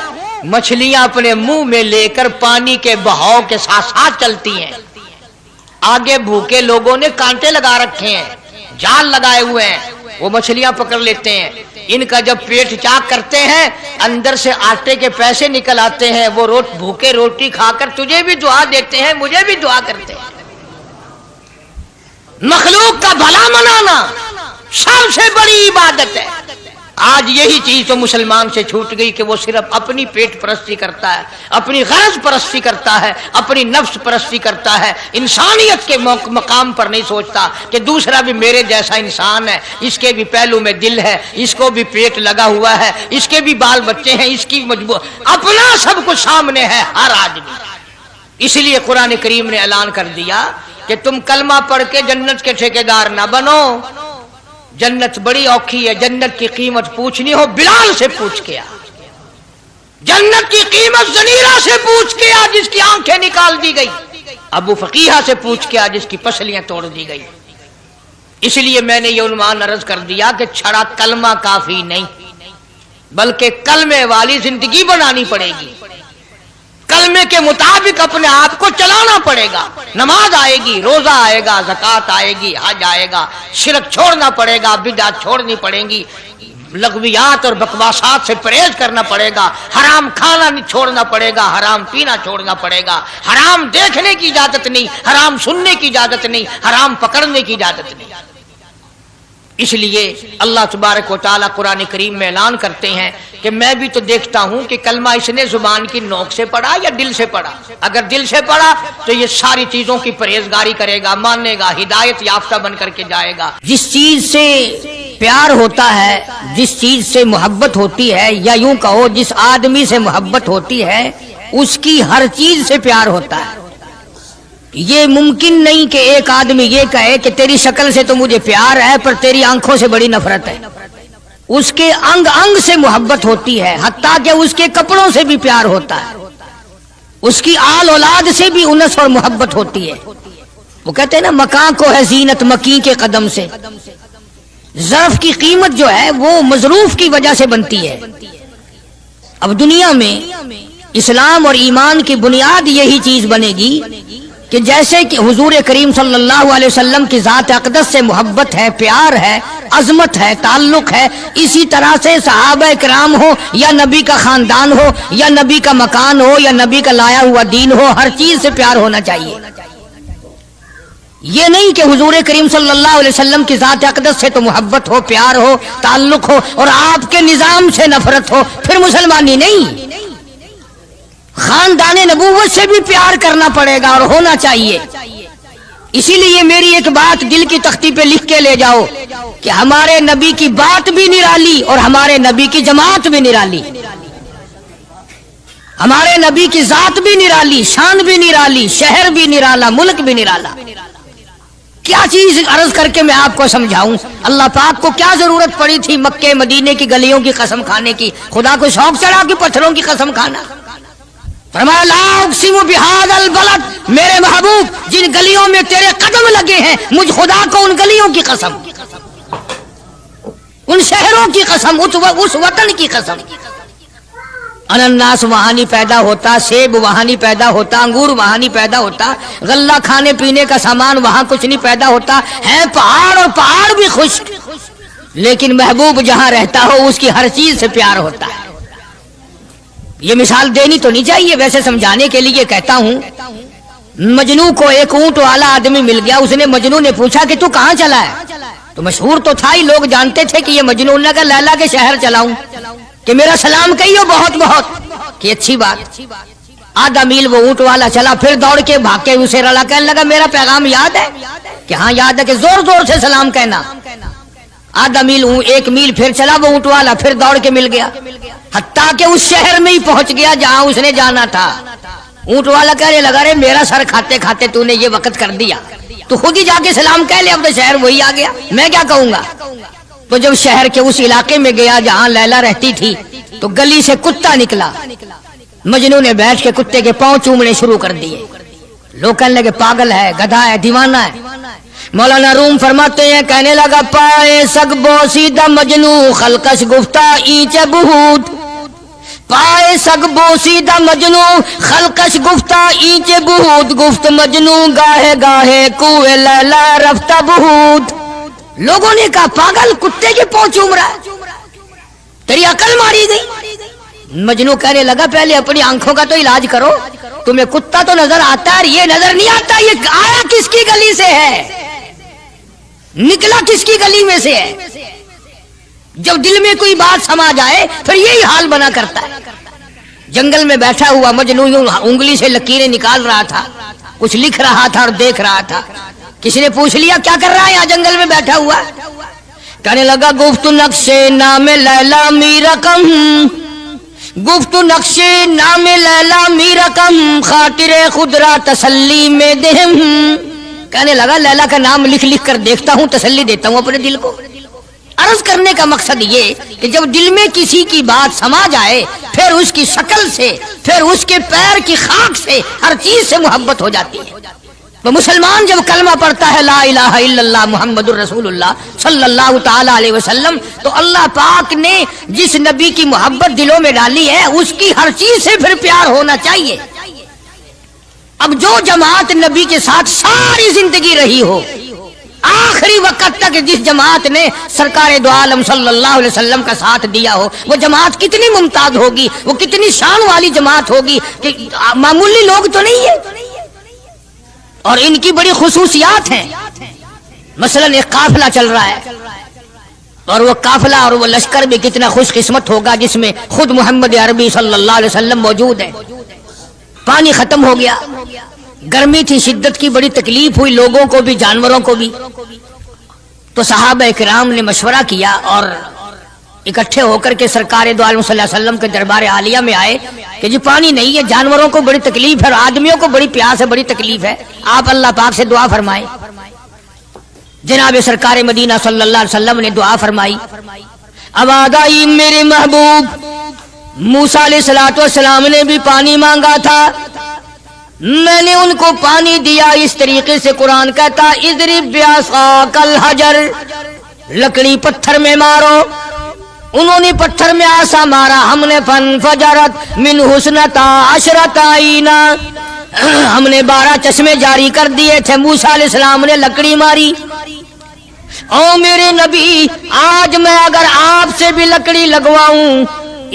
Speaker 1: مچھلیاں اپنے منہ میں لے کر پانی کے بہاؤ کے ساتھ ساتھ چلتی ہیں، آگے بھوکے لوگوں نے کانٹے لگا رکھے ہیں، جال لگائے ہوئے ہیں، وہ مچھلیاں پکڑ لیتے ہیں، ان کا جب پیٹ چاک کرتے ہیں اندر سے آٹے کے پیسے نکل آتے ہیں، وہ بھوکے روٹی کھا کر تجھے بھی دعا دیتے ہیں، مجھے بھی دعا کرتے ہیں۔ مخلوق کا بھلا منانا سب سے بڑی عبادت ہے۔ آج یہی چیز تو مسلمان سے چھوٹ گئی کہ وہ صرف اپنی پیٹ پرستی کرتا ہے، اپنی غرض پرستی کرتا ہے، اپنی نفس پرستی کرتا ہے، انسانیت کے مقام پر نہیں سوچتا کہ دوسرا بھی میرے جیسا انسان ہے، اس کے بھی پہلو میں دل ہے، اس کو بھی پیٹ لگا ہوا ہے، اس کے بھی بال بچے ہیں، اس کی مجبور اپنا سب کچھ سامنے ہے ہر آدمی۔ اس لیے قرآن کریم نے اعلان کر دیا کہ تم کلمہ پڑھ کے جنت کے ٹھیکیدار نہ بنو، جنت بڑی اوکھی ہے، جنت کی قیمت پوچھنی ہو بلال سے پوچھ کے آ، جنت کی قیمت زنیرہ سے پوچھ کے آ جس کی آنکھیں نکال دی گئی، ابو فقیہہ سے پوچھ کے آ جس کی پسلیاں توڑ دی گئی۔ اس لیے میں نے یہ عنوان عرض کر دیا کہ چھڑا کلمہ کافی نہیں، بلکہ کلمے والی زندگی بنانی پڑے گی، کلمے کے مطابق اپنے آپ کو چلانا پڑے گا، نماز آئے گی، روزہ آئے گا، زکوٰۃ آئے گی، حج آئے گا، شرک چھوڑنا پڑے گا، بدعت چھوڑنی پڑیں گی، لغویات اور بکواسات سے پرہیز کرنا پڑے گا، حرام کھانا نہیں چھوڑنا پڑے گا، حرام پینا چھوڑنا پڑے گا، حرام دیکھنے کی اجازت نہیں، حرام سننے کی اجازت نہیں، حرام پکڑنے کی اجازت نہیں۔ اس لیے اللہ تبارک و تعالیٰ قرآن کریم میں اعلان کرتے ہیں کہ میں بھی تو دیکھتا ہوں کہ کلمہ اس نے زبان کی نوک سے پڑھا یا دل سے پڑھا، اگر دل سے پڑھا تو یہ ساری چیزوں کی پرہیزگاری کرے گا، مانے گا، ہدایت یافتہ بن کر کے جائے گا۔ جس چیز سے پیار ہوتا ہے، جس چیز سے محبت ہوتی ہے، یا یوں کہو جس آدمی سے محبت ہوتی ہے اس کی ہر چیز سے پیار ہوتا ہے۔ یہ ممکن نہیں کہ ایک آدمی یہ کہے کہ تیری شکل سے تو مجھے پیار ہے پر تیری آنکھوں سے بڑی نفرت ہے، اس کے انگ انگ سے محبت ہوتی ہے، حتیٰ کہ اس کے کپڑوں سے بھی پیار ہوتا ہے، اس کی آل اولاد سے بھی انس اور محبت ہوتی ہے۔ وہ کہتے ہیں نا مکاں کو ہے زینت مکیں کے قدم سے، ظرف کی قیمت جو ہے وہ مظروف کی وجہ سے بنتی ہے۔ اب دنیا میں اسلام اور ایمان کی بنیاد یہی چیز بنے گی کہ جیسے کہ حضور کریم صلی اللہ علیہ وسلم کی ذات اقدس سے محبت ہے، پیار ہے، عظمت ہے، تعلق ہے، اسی طرح سے صحابہ کرام ہو یا نبی کا خاندان ہو یا نبی کا مکان ہو یا نبی کا لایا ہوا دین ہو، ہر چیز سے پیار ہونا چاہیے۔ یہ نہیں کہ حضور کریم صلی اللہ علیہ وسلم کی ذات اقدس سے تو محبت ہو، پیار ہو، تعلق ہو اور آپ کے نظام سے نفرت ہو، پھر مسلمانی نہیں۔ خاندان نبوت سے بھی پیار کرنا پڑے گا اور ہونا چاہیے۔ اسی لیے میری ایک بات دل کی تختی پہ لکھ کے لے جاؤ کہ ہمارے نبی کی بات بھی نرالی اور ہمارے نبی کی جماعت بھی نرالی، ہمارے نبی کی ذات بھی نرالی، شان بھی نرالی، شہر بھی نرالا، ملک بھی نرالا۔ کیا چیز عرض کر کے میں آپ کو سمجھاؤں؟ اللہ پاک کو کیا ضرورت پڑی تھی مکے مدینے کی گلیوں کی قسم کھانے کی؟ خدا کو شوق چڑھا کہ پتھروں کی قسم کھانا؟ فرمایا لا اقسم بہذا البلد، میرے محبوب جن گلیوں میں تیرے قدم لگے ہیں مجھ خدا کو ان گلیوں کی قسم، ان شہروں کی قسم، اس وطن کی قسم۔ انناس وہاں نہیں پیدا ہوتا، سیب وہاں نہیں پیدا ہوتا، انگور وہاں نہیں پیدا ہوتا، غلہ کھانے پینے کا سامان وہاں کچھ نہیں پیدا ہوتا، ہے پہاڑ اور پہاڑ بھی خشک، لیکن محبوب جہاں رہتا ہو اس کی ہر چیز سے پیار ہوتا ہے۔ یہ مثال دینی تو نہیں چاہیے، ویسے سمجھانے کے لیے کہتا ہوں۔ مجنو کو ایک اونٹ والا آدمی مل گیا، اس نے مجنو نے پوچھا کہ تو کہاں چلا ہے؟ تو مشہور تو تھا ہی، لوگ جانتے تھے کہ یہ مجنون ہے، کہ لیلا کے شہر چلاؤں کہ میرا سلام کہیو بہت بہت، کہ اچھی بات۔ آدھا میل وہ اونٹ والا چلا، پھر دوڑ کے بھاگ کے اسے رلا، کہنے لگا میرا پیغام یاد ہے؟ کہ ہاں یاد ہے، کہ زور زور سے سلام کہنا۔ آدھا میل 1 میل پھر چلا وہ اونٹ والا، پھر دوڑ کے مل گیا، حتیٰ کہ اس شہر میں ہی پہنچ گیا جہاں اس نے جانا تھا۔ اونٹ والا کہنے لگا رے میرا سر کھاتے کھاتے تو نے یہ وقت کر دیا، تو خود ہی جا کے سلام کہہ لے، اب تو شہر وہی آ گیا، میں کیا کہوں گا۔ تو جب شہر کے اس علاقے میں گیا جہاں لیلا رہتی تھی، تو گلی سے کتا نکلا، مجنون نے بیٹھ کے کتے کے پاؤں چومنے شروع کر دیے۔ لوگ کہنے لگے پاگل ہے، گدھا ہے، دیوانہ ہے۔ مولانا روم فرماتے ہیں کہنے لگا پائے سگ بوسیدہ مجنو خلقش گفتہ اینچ بہود، پائے سگ بوسیدہ مجنو خلقش گفتہ اینچ بہود، گفت مجنو گاہے گاہے کوئے لیلا رفتہ بہود۔ لوگوں نے کہا پاگل، کتے کے پاؤں چوم رہا ہے، تیری عقل ماری گئی۔ مجنو کہنے لگا پہلے اپنی آنکھوں کا تو علاج کرو، تمہیں کتا تو نظر آتا ہے، یہ نظر نہیں آتا، یہ آیا کس کی گلی سے ہے، نکلا کس کی گلی میں سے ہے۔ جب دل میں کوئی بات سما جائے پھر یہی حال بنا کرتا ہے۔ جنگل میں بیٹھا ہوا مجنو یوں انگلی سے لکیریں نکال رہا تھا، کچھ لکھ رہا تھا اور دیکھ رہا تھا۔ کسی نے پوچھ لیا کیا کر رہا ہے یہاں جنگل میں بیٹھا ہوا؟ کہنے لگا گفت نقش نام لیلا می رقم، گفت نقش نام لیلا می رقم، خاطر خود را تسلی میں دہم۔ کہنے لگا لیلا کا نام لکھ لکھ کر دیکھتا ہوں، تسلی دیتا ہوں اپنے دل کو۔ عرض کرنے کا مقصد یہ کہ جب دل میں کسی کی بات سما جائے پھر اس کی شکل سے، پھر اس کے پیر کی خاک سے، ہر چیز سے محبت ہو جاتی ہے۔ تو مسلمان جب کلمہ پڑھتا ہے لا الہ الا اللہ محمد الرسول اللہ صلی اللہ تعالی علیہ وسلم، تو اللہ پاک نے جس نبی کی محبت دلوں میں ڈالی ہے اس کی ہر چیز سے پھر پیار ہونا چاہیے۔ اب جو جماعت نبی کے ساتھ ساری زندگی رہی ہو، آخری وقت تک جس جماعت نے سرکار دو عالم صلی اللہ علیہ وسلم کا ساتھ دیا ہو، وہ جماعت کتنی ممتاز ہوگی، وہ کتنی شان والی جماعت ہوگی کہ معمولی لوگ تو نہیں ہے، اور ان کی بڑی خصوصیات ہیں۔ مثلا ایک قافلہ چل رہا ہے، اور وہ قافلہ اور وہ لشکر بھی کتنا خوش قسمت ہوگا جس میں خود محمد عربی صلی اللہ علیہ وسلم موجود ہے۔ پانی ختم ہو گیا، گرمی تھی، شدت کی بڑی تکلیف ہوئی لوگوں کو بھی جانوروں کو بھی، تو صحابہ کرام نے مشورہ کیا اور اکٹھے ہو کر کے سرکار دو عالم صلی اللہ علیہ وسلم کے دربار عالیہ میں آئے کہ جی پانی نہیں ہے، جانوروں کو بڑی تکلیف ہے اور آدمیوں کو بڑی پیاس ہے، بڑی تکلیف ہے، آپ اللہ پاک سے دعا فرمائیں۔ جناب سرکار مدینہ صلی اللہ علیہ وسلم نے دعا فرمائی۔ آواز آئی میرے محبوب موسیٰ علیہ السلام نے بھی پانی مانگا تھا، میں نے ان کو پانی دیا۔ اس طریقے سے قرآن کہتا اضرب بعصاک الحجر، لکڑی پتھر میں مارو، انہوں نے پتھر میں آسا مارا، ہم نے فانفجرت من حسنتا عشرت عینا، ہم نے 12 چشمے جاری کر دیے تھے۔ موسیٰ علیہ السلام نے لکڑی ماری۔ او میرے نبی، آج میں اگر آپ سے بھی لکڑی لگواؤں،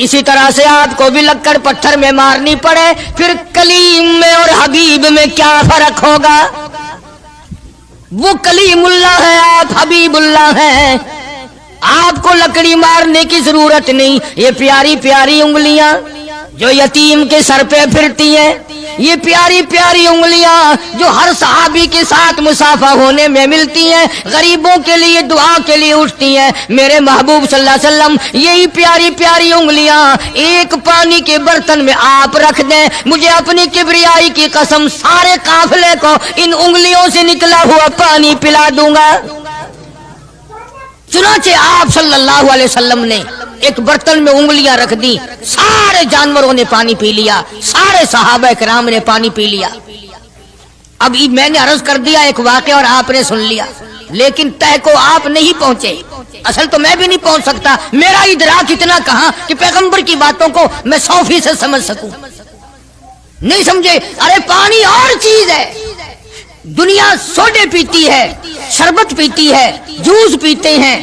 Speaker 1: اسی طرح سے آپ کو بھی لکڑ پتھر میں مارنی پڑے، پھر کلیم میں اور حبیب میں کیا فرق ہوگا؟ وہ کلیم اللہ ہے، آپ حبیب اللہ ہیں، آپ کو لکڑی مارنے کی ضرورت نہیں۔ یہ پیاری پیاری انگلیاں جو یتیم کے سر پہ پھرتی ہیں، یہ پیاری پیاری انگلیاں جو ہر صحابی کے ساتھ مسافہ ہونے میں ملتی ہیں، غریبوں کے لیے دعا کے لیے اٹھتی ہیں، میرے محبوب صلی اللہ علیہ وسلم یہی پیاری پیاری انگلیاں ایک پانی کے برتن میں آپ رکھ دیں، مجھے اپنی کبریائی کی قسم سارے قافلے کو ان انگلیوں سے نکلا ہوا پانی پلا دوں گا۔ چنانچہ آپ صلی اللہ علیہ وسلم نے ایک برتن میں انگلیاں رکھ دی، سارے جانوروں نے پانی پی لیا، سارے صحابہ کرام نے پانی پی لیا۔ اب میں نے عرض کر دیا ایک واقعہ اور آپ نے سن لیا، لیکن تہ کو آپ نہیں پہنچے، اصل تو میں بھی نہیں پہنچ سکتا، میرا ادراک اتنا کہاں کہ پیغمبر کی باتوں کو میں 100% سمجھ سکوں، نہیں سمجھے۔ ارے پانی اور چیز ہے، دنیا سوڈے پیتی ہے، شربت پیتی ہے، جوس پیتے ہیں،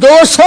Speaker 1: 200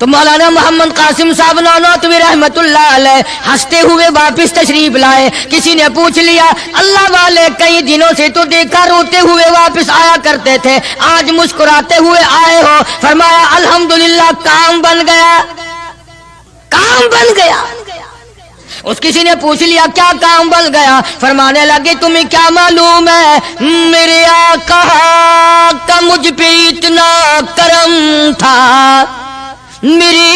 Speaker 1: تو مولانا محمد قاسم صاحب نانوتوی رحمت اللہ علیہ ہنستے ہوئے واپس تشریف لائے. کسی نے پوچھ لیا اللہ والے کئی دنوں سے تو دیکھا روتے ہوئے واپس آیا کرتے تھے, آج مسکراتے ہوئے آئے ہو. فرمایا الحمدللہ کام بن گیا, کام بن گیا. اس کسی نے پوچھ لیا کیا کام بن گیا؟ فرمانے لگے تمہیں کیا معلوم ہے میرے آقا کا مجھ پہ اتنا کرم تھا, میرے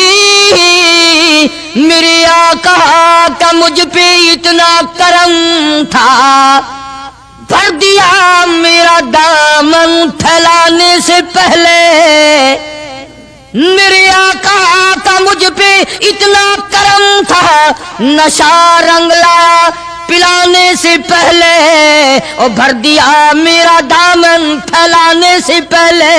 Speaker 1: آقا کا مجھ پہ اتنا کرم تھا, بھر دیا میرا دامن پھیلانے سے پہلے. میرے آقا کا مجھ پہ اتنا کرم تھا, نشہ رنگ لایا پلانے سے پہلے, اور بھر دیا میرا دامن پھیلانے سے پہلے.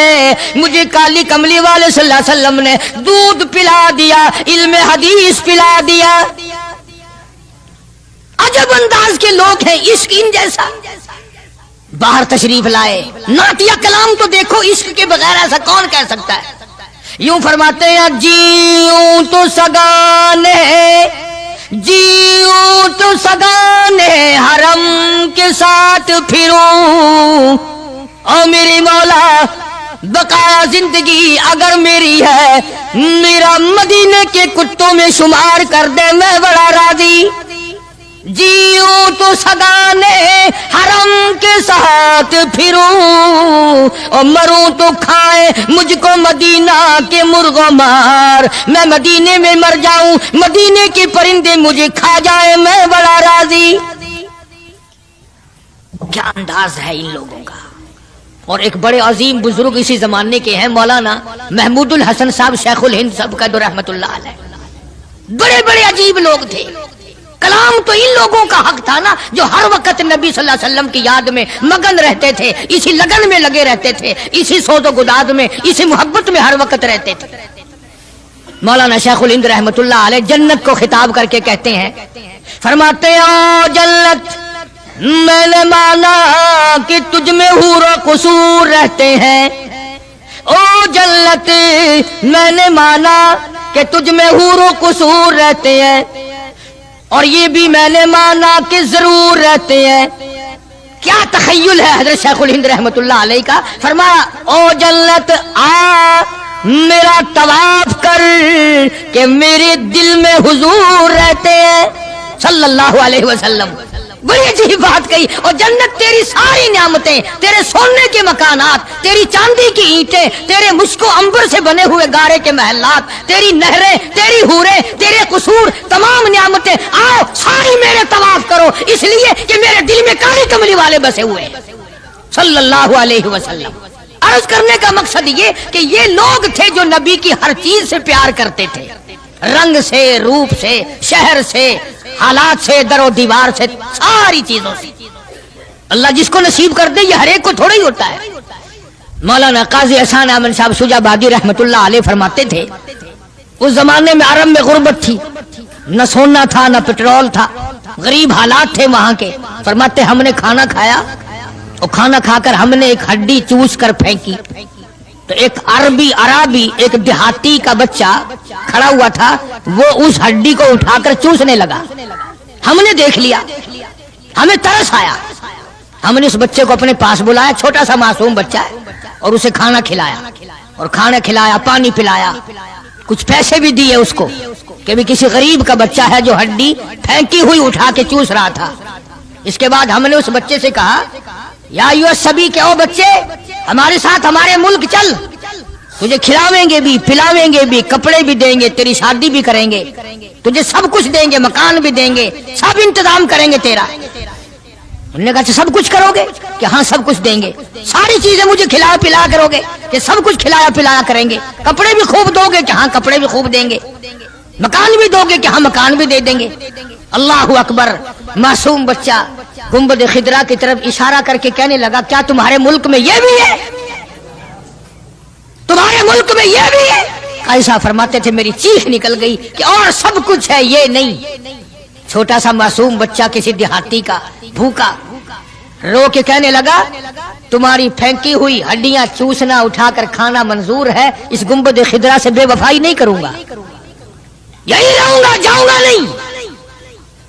Speaker 1: مجھے کالی کملی والے صلی اللہ علیہ وسلم نے دودھ پلا دیا, علم حدیث پلا دیا. عجب انداز کے لوگ ہیں, عشق ان جیسا. باہر تشریف لائے, نعتیہ کلام تو دیکھو, عشق کے بغیر ایسا کون کہہ سکتا ہے. یوں فرماتے ہیں جیوں تو سگانے, جیوں تو سگانے حرم کے ساتھ پھروں, او میری مولا بقا زندگی اگر میری ہے میرا مدینے کے کتوں میں شمار کر دے, میں بڑا راضی. جیوں تو سگانے حرم کے ساتھ پھروں, اور مروں تو کھائے مجھ کو مدینہ کے مرغ و مار. میں مدینے میں مر جاؤں, مدینے کے پرندے مجھے کھا جائے, میں بڑا راضی. کیا انداز ہے ان لوگوں کا. اور ایک بڑے عظیم بزرگ اسی زمانے کے ہیں مولانا محمود الحسن صاحب شیخ الہند صاحب کا رحمت اللہ علیہ. بڑے بڑے عجیب لوگ تھے. کلام تو ان لوگوں کا حق تھا نا جو ہر وقت نبی صلی اللہ علیہ وسلم کی یاد میں مگن رہتے تھے, اسی لگن میں لگے رہتے تھے, اسی سوز و گداد میں, اسی محبت میں ہر وقت رہتے تھے. مولانا شیخ الہند رحمت اللہ علیہ جنت کو خطاب کر کے کہتے ہیں, فرماتے ہیں او جنت میں نے مانا کہ تجھ میں حور و قصور رہتے ہیں. او جنت میں نے مانا کہ تجھ میں حور و قصور رہتے ہیں, اور یہ بھی میں نے مانا کہ ضرور رہتے ہیں. کیا تخیل ہے حضرت شیخ الہند رحمت اللہ علیہ کا. فرمایا او جنت آ میرا طواف کر کہ میرے دل میں حضور رہتے ہیں صلی اللہ علیہ وسلم. بڑی عجیب بات کہی. اور جنت تیری ساری نعمتیں, تیرے سونے کے مکانات, تیری چاندی کی اینٹیں, تیرے مشک و عنبر سے بنے ہوئے گارے کے محلات, تیری نہریں, تیری حوریں, تیرے قصور, تمام نعمتیں, آؤ ساری میرے طواف کرو, اس لیے کہ میرے دل میں کالی کملی والے بسے ہوئے صلی اللہ علیہ وسلم. عرض کرنے کا مقصد یہ کہ یہ لوگ تھے جو نبی کی ہر چیز سے پیار کرتے تھے, رنگ سے, روپ سے, شہر سے, حالات سے, در و دیوار سے, ساری چیزوں سے. اللہ جس کو نصیب کر دے یہ ہر ایک کو تھوڑا ہی ہوتا ہے. مولانا قاضی احسان احمد صاحب شجاع بادی رحمت اللہ علیہ فرماتے تھے اس زمانے میں عرب میں غربت تھی, نہ سونا تھا نہ پٹرول تھا, غریب حالات تھے وہاں کے. فرماتے ہم نے کھانا کھایا اور کھانا کھا کر ہم نے ایک ہڈی چوس کر پھینکی, تو ایک عربی ایک دیہاتی کا بچہ کھڑا ہوا تھا, وہ اس ہڈی کو اٹھا کر چوسنے لگا. ہم نے دیکھ لیا, ہمیں ترس آیا, ہم نے اس بچے کو اپنے پاس بلایا, چھوٹا سا معصوم بچہ ہے, اور اسے کھانا کھلایا, اور کھانا کھلایا, پانی پلایا, کچھ پیسے بھی دیے اس کو کہ بھی کسی غریب کا بچہ ہے جو ہڈی پھینکی ہوئی اٹھا کے چوس رہا تھا. اس کے بعد ہم نے اس بچے سے کہا یا ایھا الصبی کہ او بچے ہمارے ساتھ ہمارے ملک چل, تجھے کھلاویں گے بھی, پلاویں گے بھی, کپڑے بھی دیں گے, تیری شادی بھی کریں گے, تجھے سب کچھ دیں گے, مکان بھی دیں گے, سب انتظام کریں گے تیرا. انہوں نے کہا سب کچھ کرو گے کہ ہاں سب کچھ دیں گے, ساری چیزیں مجھے کھلایا پلا کرو گے کہ سب کچھ کھلایا پلایا کریں گے, کپڑے بھی خوب دو گے کہ ہاں کپڑے بھی خوب دیں گے, مکان بھی دو گے کہ ہاں مکان بھی دے دیں گے. اللہ اکبر. معصوم بچہ گنبد خضرا کی طرف اشارہ کر کے کہنے لگا کیا تمہارے ملک میں یہ بھی ہے, تمہارے ملک میں یہ بھی ہے. ایسا فرماتے تھے میری چیخ نکل گئی کہ اور سب کچھ ہے یہ نہیں. چھوٹا سا معصوم بچہ کسی دیہاتی کا بھوکا,
Speaker 2: رو کے کہنے لگا تمہاری پھینکی ہوئی ہڈیاں چوسنا اٹھا کر کھانا منظور ہے، اس گنبد خضرا سے بے وفائی نہیں کروں گا، یہی رہوں گا، جاؤں گا نہیں۔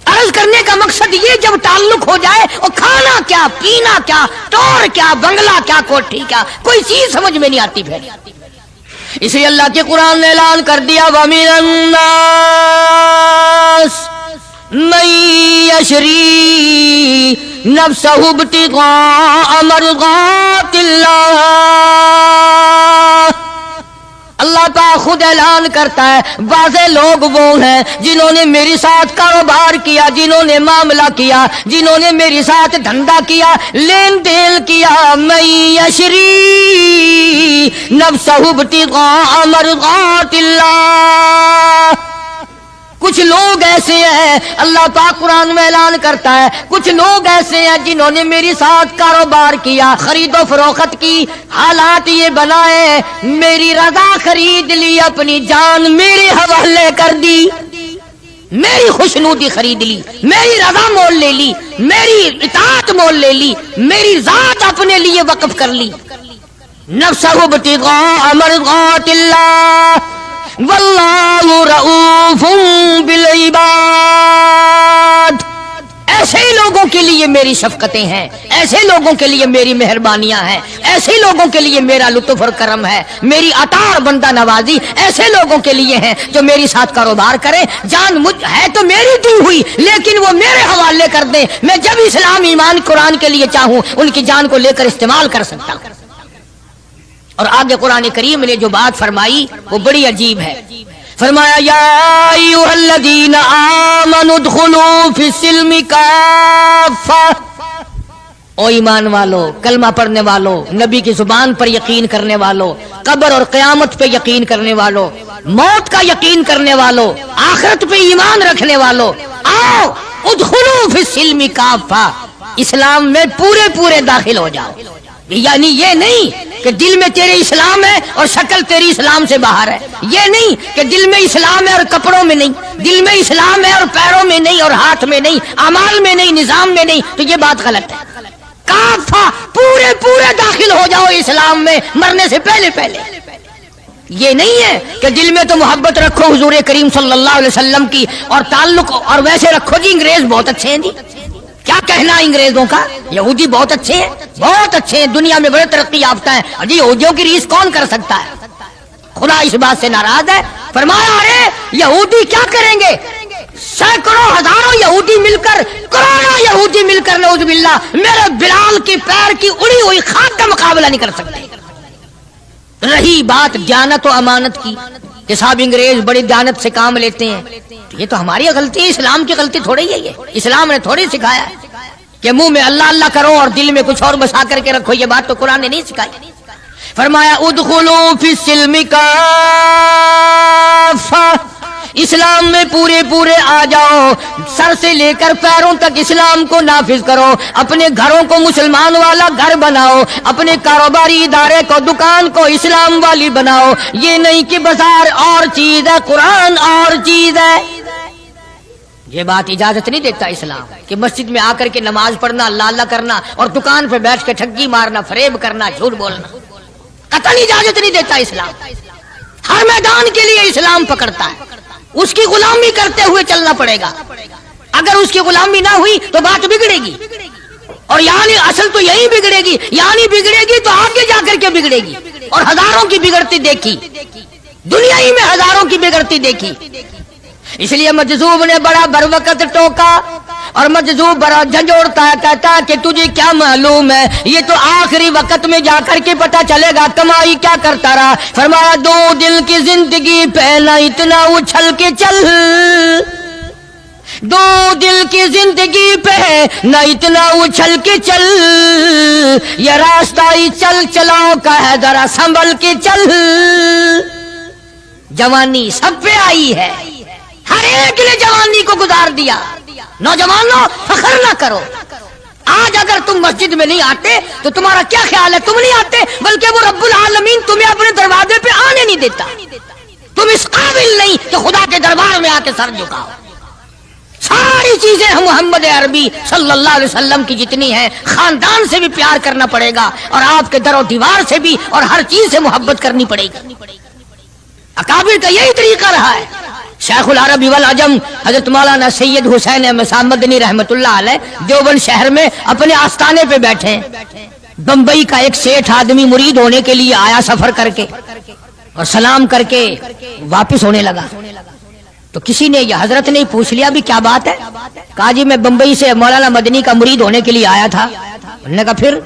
Speaker 2: عرض کرنے کا مقصد یہ جب تعلق ہو جائے اور کھانا کیا، پینا کیا، ٹور کیا، بنگلہ کیا، کوٹھی کیا، کوئی چیز سمجھ میں نہیں آتی پھر۔ اس لیے اللہ کے قرآن نے اعلان کر دیا وَمِنَ النَّاسِ مَن يَشْرِي نَفْسَهُ ابْتِغَاءَ مَرْضَاتِ اللَّهِ۔ اللہ تعالیٰ خود اعلان کرتا ہے بعض لوگ وہ ہیں جنہوں نے میرے ساتھ کاروبار کیا، جنہوں نے معاملہ کیا، جنہوں نے میرے ساتھ دھندا کیا، لین دین کیا، من یشری نفسہ ابتغاء مرضات اللہ۔ کچھ لوگ ایسے ہیں، اللہ پاک قرآن میں اعلان کرتا ہے کچھ لوگ ایسے ہیں جنہوں نے میرے ساتھ کاروبار کیا، خرید و فروخت کی، حالات یہ بنائے، میری رضا خرید لی، اپنی جان میرے حوالے کر دی، میری خوشنودی خرید لی، میری رضا مول لے لی، میری اطاعت مول لے لی، میری ذات اپنے لیے وقف کر لی۔ نفسہ ابتغاء مرضات اللہ واللہ رؤوف بالعباد۔ ایسے لوگوں کے لیے میری شفقتیں ہیں، ایسے لوگوں کے لیے میری مہربانیاں ہیں، ایسے لوگوں کے لیے میرا لطف اور کرم ہے، میری عطا اور بندہ نوازی ایسے لوگوں کے لیے ہیں جو میری ساتھ کاروبار کریں، جان مجھ ہے تو میری دی ہوئی لیکن وہ میرے حوالے کر دیں، میں جب اسلام ایمان قرآن کے لیے چاہوں ان کی جان کو لے کر استعمال کر سکتا ہوں۔ اور آگے قرآن کریم نے جو بات فرمائی وہ بڑی عجیب ہے، فرمایا یا ایھا الذین آمنوا ادخلوا فی السلم کافہ، او ایمان والو، کلمہ پڑھنے والو، نبی کی زبان پر یقین کرنے والو، قبر اور قیامت پہ یقین کرنے والو، موت کا یقین کرنے والو، آخرت پہ ایمان رکھنے والو، آؤ ادخلوا فی السلم کافہ، اسلام میں پورے داخل ہو جاؤ۔ یعنی یہ نہیں کہ دل میں تیرے اسلام ہے اور شکل تیری اسلام سے باہر ہے، یہ نہیں کہ دل میں اسلام ہے اور کپڑوں میں نہیں، دل میں اسلام ہے اور پیروں میں نہیں اور ہاتھ میں نہیں، اعمال میں نہیں، نظام میں نہیں، تو یہ بات غلط ہے۔ کافہ پورے داخل ہو جاؤ اسلام میں مرنے سے پہلے۔ یہ نہیں ہے کہ دل میں تو محبت رکھو حضور کریم صلی اللہ علیہ وسلم کی اور تعلق، اور ویسے رکھو جی انگریز بہت اچھے ہیں جی، کیا کہنا انگریزوں کا، یہودی بہت اچھے ہیں، بہت اچھے ہیں، دنیا میں بڑے ترقی یافتہ ہیں، جی یہودیوں کی ریس کون کر سکتا ہے؟ خدا اس بات سے ناراض ہے، فرمایا ارے یہودی کیا کریں گے، سینکڑوں ہزاروں یہودی مل کر، کروڑوں یہودی مل کر نعوذ باللہ میرے بلال کی پیر کی اڑی ہوئی خاک کا مقابلہ نہیں کر سکتے۔ رہی بات دیانت و امانت کی کہ صاحب انگریز بڑی دیانت سے کام لیتے ہیں، تو یہ تو ہماری غلطی ہے، اسلام کی غلطی تھوڑی ہے، یہ اسلام نے تھوڑی سکھایا ہے کہ منہ میں اللہ اللہ کرو اور دل میں کچھ اور بسا کر کے رکھو، یہ بات تو قرآن نے نہیں سکھائی۔ فرمایا ادخلوا فی السلم کافہ، اسلام میں پورے آ جاؤ، سر سے لے کر پیروں تک اسلام کو نافذ کرو، اپنے گھروں کو مسلمان والا گھر بناؤ، اپنے کاروباری ادارے کو، دکان کو اسلام والی بناؤ، یہ نہیں کہ بازار اور چیز ہے، قرآن اور چیز ہے۔ یہ بات اجازت نہیں دیتا اسلام کہ مسجد میں آ کر کے نماز پڑھنا، اللہ اللہ کرنا اور دکان پہ بیٹھ کے ٹھگی مارنا، فریب کرنا، جھوٹ بولنا، قطعی اجازت نہیں دیتا اسلام۔ ہر میدان کے لیے اسلام پکڑتا ہے، اس کی غلامی کرتے ہوئے چلنا پڑے گا، اگر اس کی غلامی نہ ہوئی تو بات بگڑے گی، اور یعنی اصل تو یہی بگڑے گی، یعنی بگڑے گی تو آگے جا کر کے بگڑے گی، اور ہزاروں کی بگڑتی دیکھی، دنیا ہی میں ہزاروں کی بگڑتی دیکھی۔ اس لیے مجذوب نے بڑا بر وقت ٹوکا، اور مجذوب بڑا جھنجھوڑتا ہے، کہتا کہ تجھے کیا معلوم ہے، یہ تو آخری وقت میں جا کر کے پتہ چلے گا کمائی کیا کرتا رہا۔ فرمایا دو دل کی زندگی پہ نہ اتنا اچھل کے چل، دو دل کی زندگی پہ نہ اتنا اچھل کے چل، یہ راستہ ہی چل چلاؤ کا ہے، ذرا سنبھل کے چل۔ جوانی سب پہ آئی ہے، ہر ایک نے جوانی کو گزار دیا۔ نوجوانوں فخر نہ کرو، آج اگر تم مسجد میں نہیں آتے تو تمہارا کیا خیال ہے، تم نہیں آتے بلکہ وہ رب العالمین تمہیں اپنے دروازے پہ آنے نہیں دیتا، تم اس قابل نہیں کہ خدا کے دربار میں آ کے سر جھکاؤ۔ ساری چیزیں ہم محمد عربی صلی اللہ علیہ وسلم کی جتنی ہیں، خاندان سے بھی پیار کرنا پڑے گا اور آپ کے در و دیوار سے بھی اور ہر چیز سے محبت کرنی پڑے گی۔ اکابر کا یہی طریقہ رہا ہے۔ شیخ العربی والعجم حضرت مولانا سید حسین احمد صاحب مدنی رحمت اللہ علیہ دیوبند شہر میں اپنے آستانے پہ بیٹھے ہیں۔ بمبئی کا ایک سیٹھ آدمی مرید ہونے کے لیے آیا سفر کر کے اور سلام کر کے واپس ہونے لگا، تو کسی نے، یہ حضرت نے پوچھ لیا بھی کیا بات ہے؟ کہا جی میں بمبئی سے مولانا مدنی کا مرید ہونے کے لیے آیا تھا۔ انہوں نے کہا پھر؟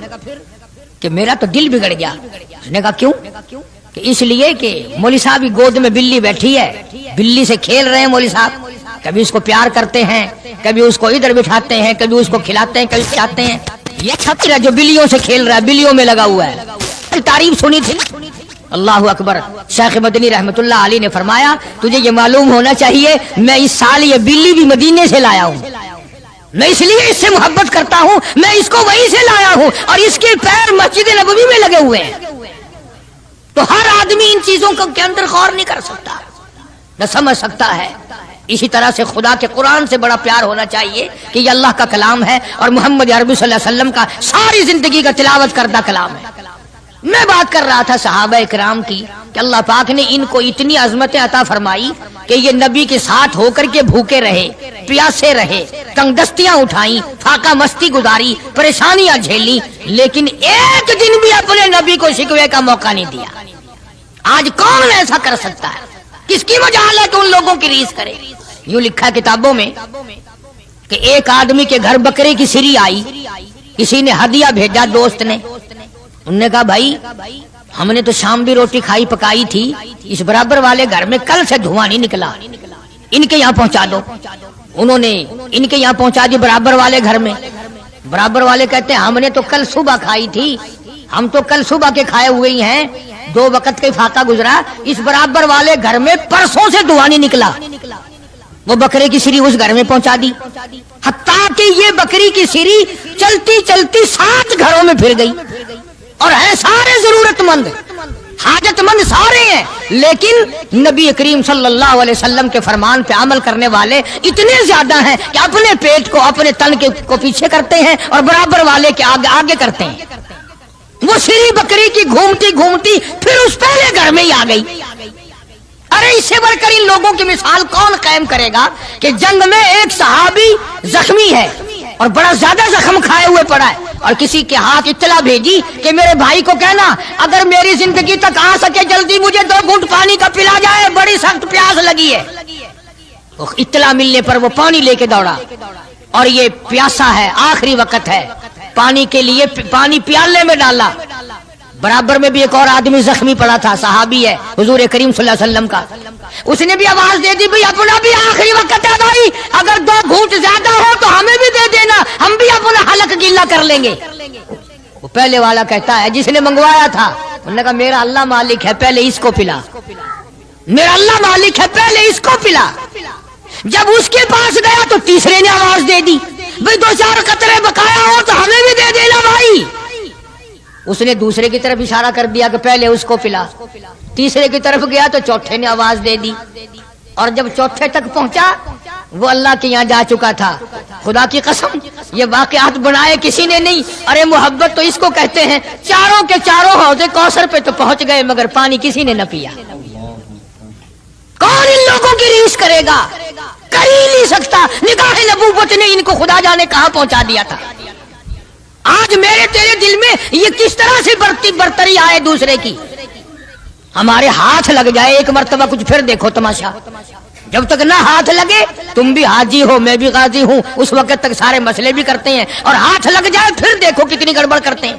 Speaker 2: کہ میرا تو دل بگڑ گیا۔ اس نے کہا کیوں؟ کہ اس لیے کہ مولوی صاحب کی گود میں بلی بیٹھی ہے، بلی سے کھیل رہے ہیں مولوی صاحب، کبھی اس کو پیار کرتے ہیں، کبھی اس کو ادھر بٹھاتے ہیں، کبھی اس کو کھلاتے ہیں، کبھی کھلاتے ہیں۔ یہ چھتر ہے جو بلیوں سے کھیل رہا ہے، بلیوں میں لگا ہوا ہے۔ تعریف سنی تھی۔ اللہ اکبر۔ شیخ مدنی رحمت اللہ علیہ نے فرمایا تجھے یہ معلوم ہونا چاہیے میں اس سال یہ بلی بھی مدینے سے لایا ہوں، میں اس لیے اس سے محبت کرتا ہوں، میں اس کو وہیں سے لایا ہوں اور اس کے پیر مسجد نبوی میں لگے ہوئے ہیں۔ تو ہر آدمی ان چیزوں کو کے اندر غور نہیں کر سکتا، نہ سمجھ سکتا ہے۔ اسی طرح سے خدا کے قرآن سے بڑا پیار ہونا چاہیے کہ یہ اللہ کا کلام ہے اور محمد عربی صلی اللہ علیہ وسلم کا ساری زندگی کا تلاوت کردہ کلام ہے۔ میں بات کر رہا تھا صحابہ کرام کی کہ اللہ پاک نے ان کو اتنی عظمتیں عطا فرمائی کہ یہ نبی کے ساتھ ہو کر کے بھوکے رہے، پیاسے رہے، تنگ دستیاں اٹھائیں، فاقہ مستی گزاری، پریشانیاں جھیلی، لیکن ایک دن بھی اپنے نبی کو شکوے کا موقع نہیں دیا۔ آج کون ایسا کر سکتا ہے؟ کس کی مجال ہے کہ ان لوگوں کی ریس کرے؟ یوں لکھا ہے کتابوں میں کہ ایک آدمی کے گھر بکرے کی سری آئی، کسی نے ہدیہ بھیجا دوست نے، انہوں نے کہا بھائی ہم نے تو شام بھی روٹی کھائی پکائی تھی، اس برابر والے گھر میں کل سے دھواں نہیں نکلا، ان کے یہاں پہنچا دو۔ انہوں نے ان کے یہاں پہنچا دی برابر والے گھر میں۔ برابر والے کہتے ہیں ہم نے تو کل صبح کھائی تھی، ہم تو کل صبح کے کھائے ہوئے ہی ہیں، 2 وقت کے فاقہ گزرا، اس برابر والے گھر میں پرسوں سے دھواں نہیں نکلا۔ وہ بکرے کی سری اس گھر میں پہنچا دی، حتیٰ کہ یہ بکری کی سری چلتی چلتی 7 گھروں میں پھر گئی، اور ہے سارے ضرورت مند، حاجت مند سارے ہیں، لیکن نبی کریم صلی اللہ علیہ وسلم کے فرمان پہ عمل کرنے والے اتنے زیادہ ہیں کہ اپنے پیٹ کو، اپنے تن کو پیچھے کرتے ہیں اور برابر والے کے آگے آگے کرتے ہیں۔ وہ سری بکری کی گھومتی گھومتی پھر اس پہلے گھر میں ہی آ گئی۔ ارے اس سے بڑھ کر ان لوگوں کی مثال کون قائم کرے گا کہ جنگ میں ایک صحابی زخمی ہے اور بڑا زیادہ زخم کھائے ہوئے پڑا ہے، اور کسی کے ہاتھ اطلاع بھیجی کہ میرے بھائی کو کہنا اگر میری زندگی تک آ سکے جلدی مجھے 2 گھونٹ پانی کا پلا جائے، بڑی سخت پیاس لگی ہے۔ اطلاع ملنے پر وہ پانی لے کے دوڑا، اور یہ پیاسا ہے، آخری وقت ہے، پانی کے لیے پانی پیالے میں ڈالا۔ برابر میں بھی ایک اور آدمی زخمی پڑا تھا، صحابی ہے حضور کریم صلی اللہ علیہ وسلم کا، اس نے بھی آواز دے دی بھئی اپنا بھی آخری وقت ہے بھائی، اگر 2 گھونٹ زیادہ ہو تو ہمیں بھی دے دینا، ہم بھی اپنا حلق گیلا کر لیں گے۔ وہ پہلے والا کہتا ہے جس نے منگوایا تھا، انہوں نے کہا میرا اللہ مالک ہے، پہلے اس کو پلا، میرا اللہ مالک ہے، پہلے اس کو پلا۔ جب اس کے پاس گیا تو تیسرے نے آواز دے دی بھئی 2-4 قطرے بقایا ہو تو ہمیں بھی دے دینا بھائی۔ اس نے دوسرے کی طرف اشارہ کر دیا کہ پہلے اس کو پلا، تیسرے کی طرف گیا تو چوتھے نے آواز دے دی، اور جب چوتھے تک پہنچا وہ اللہ کے یہاں جا چکا تھا۔ خدا کی قسم یہ واقعات بنائے کسی نے نہیں، ارے محبت تو اس کو کہتے ہیں۔ چاروں کے چاروں حوض کوثر پہ تو پہنچ گئے مگر پانی کسی نے نہ پیا۔ کون ان لوگوں کی ریس کرے گا؟ کر ہی نہیں سکتا۔ نگاہ نبوت نے ان کو خدا جانے کہاں پہنچا دیا تھا۔ آج میرے تیرے دل میں یہ کس طرح سے برتری آئے دوسرے کی، ہمارے ہاتھ لگ جائے ایک مرتبہ کچھ پھر دیکھو تماشا۔ جب تک نہ ہاتھ لگے، تم بھی حاجی ہو میں بھی غازی ہوں، اس وقت تک سارے مسئلے بھی کرتے ہیں، اور ہاتھ لگ جائے پھر دیکھو کتنی گڑبڑ کرتے ہیں۔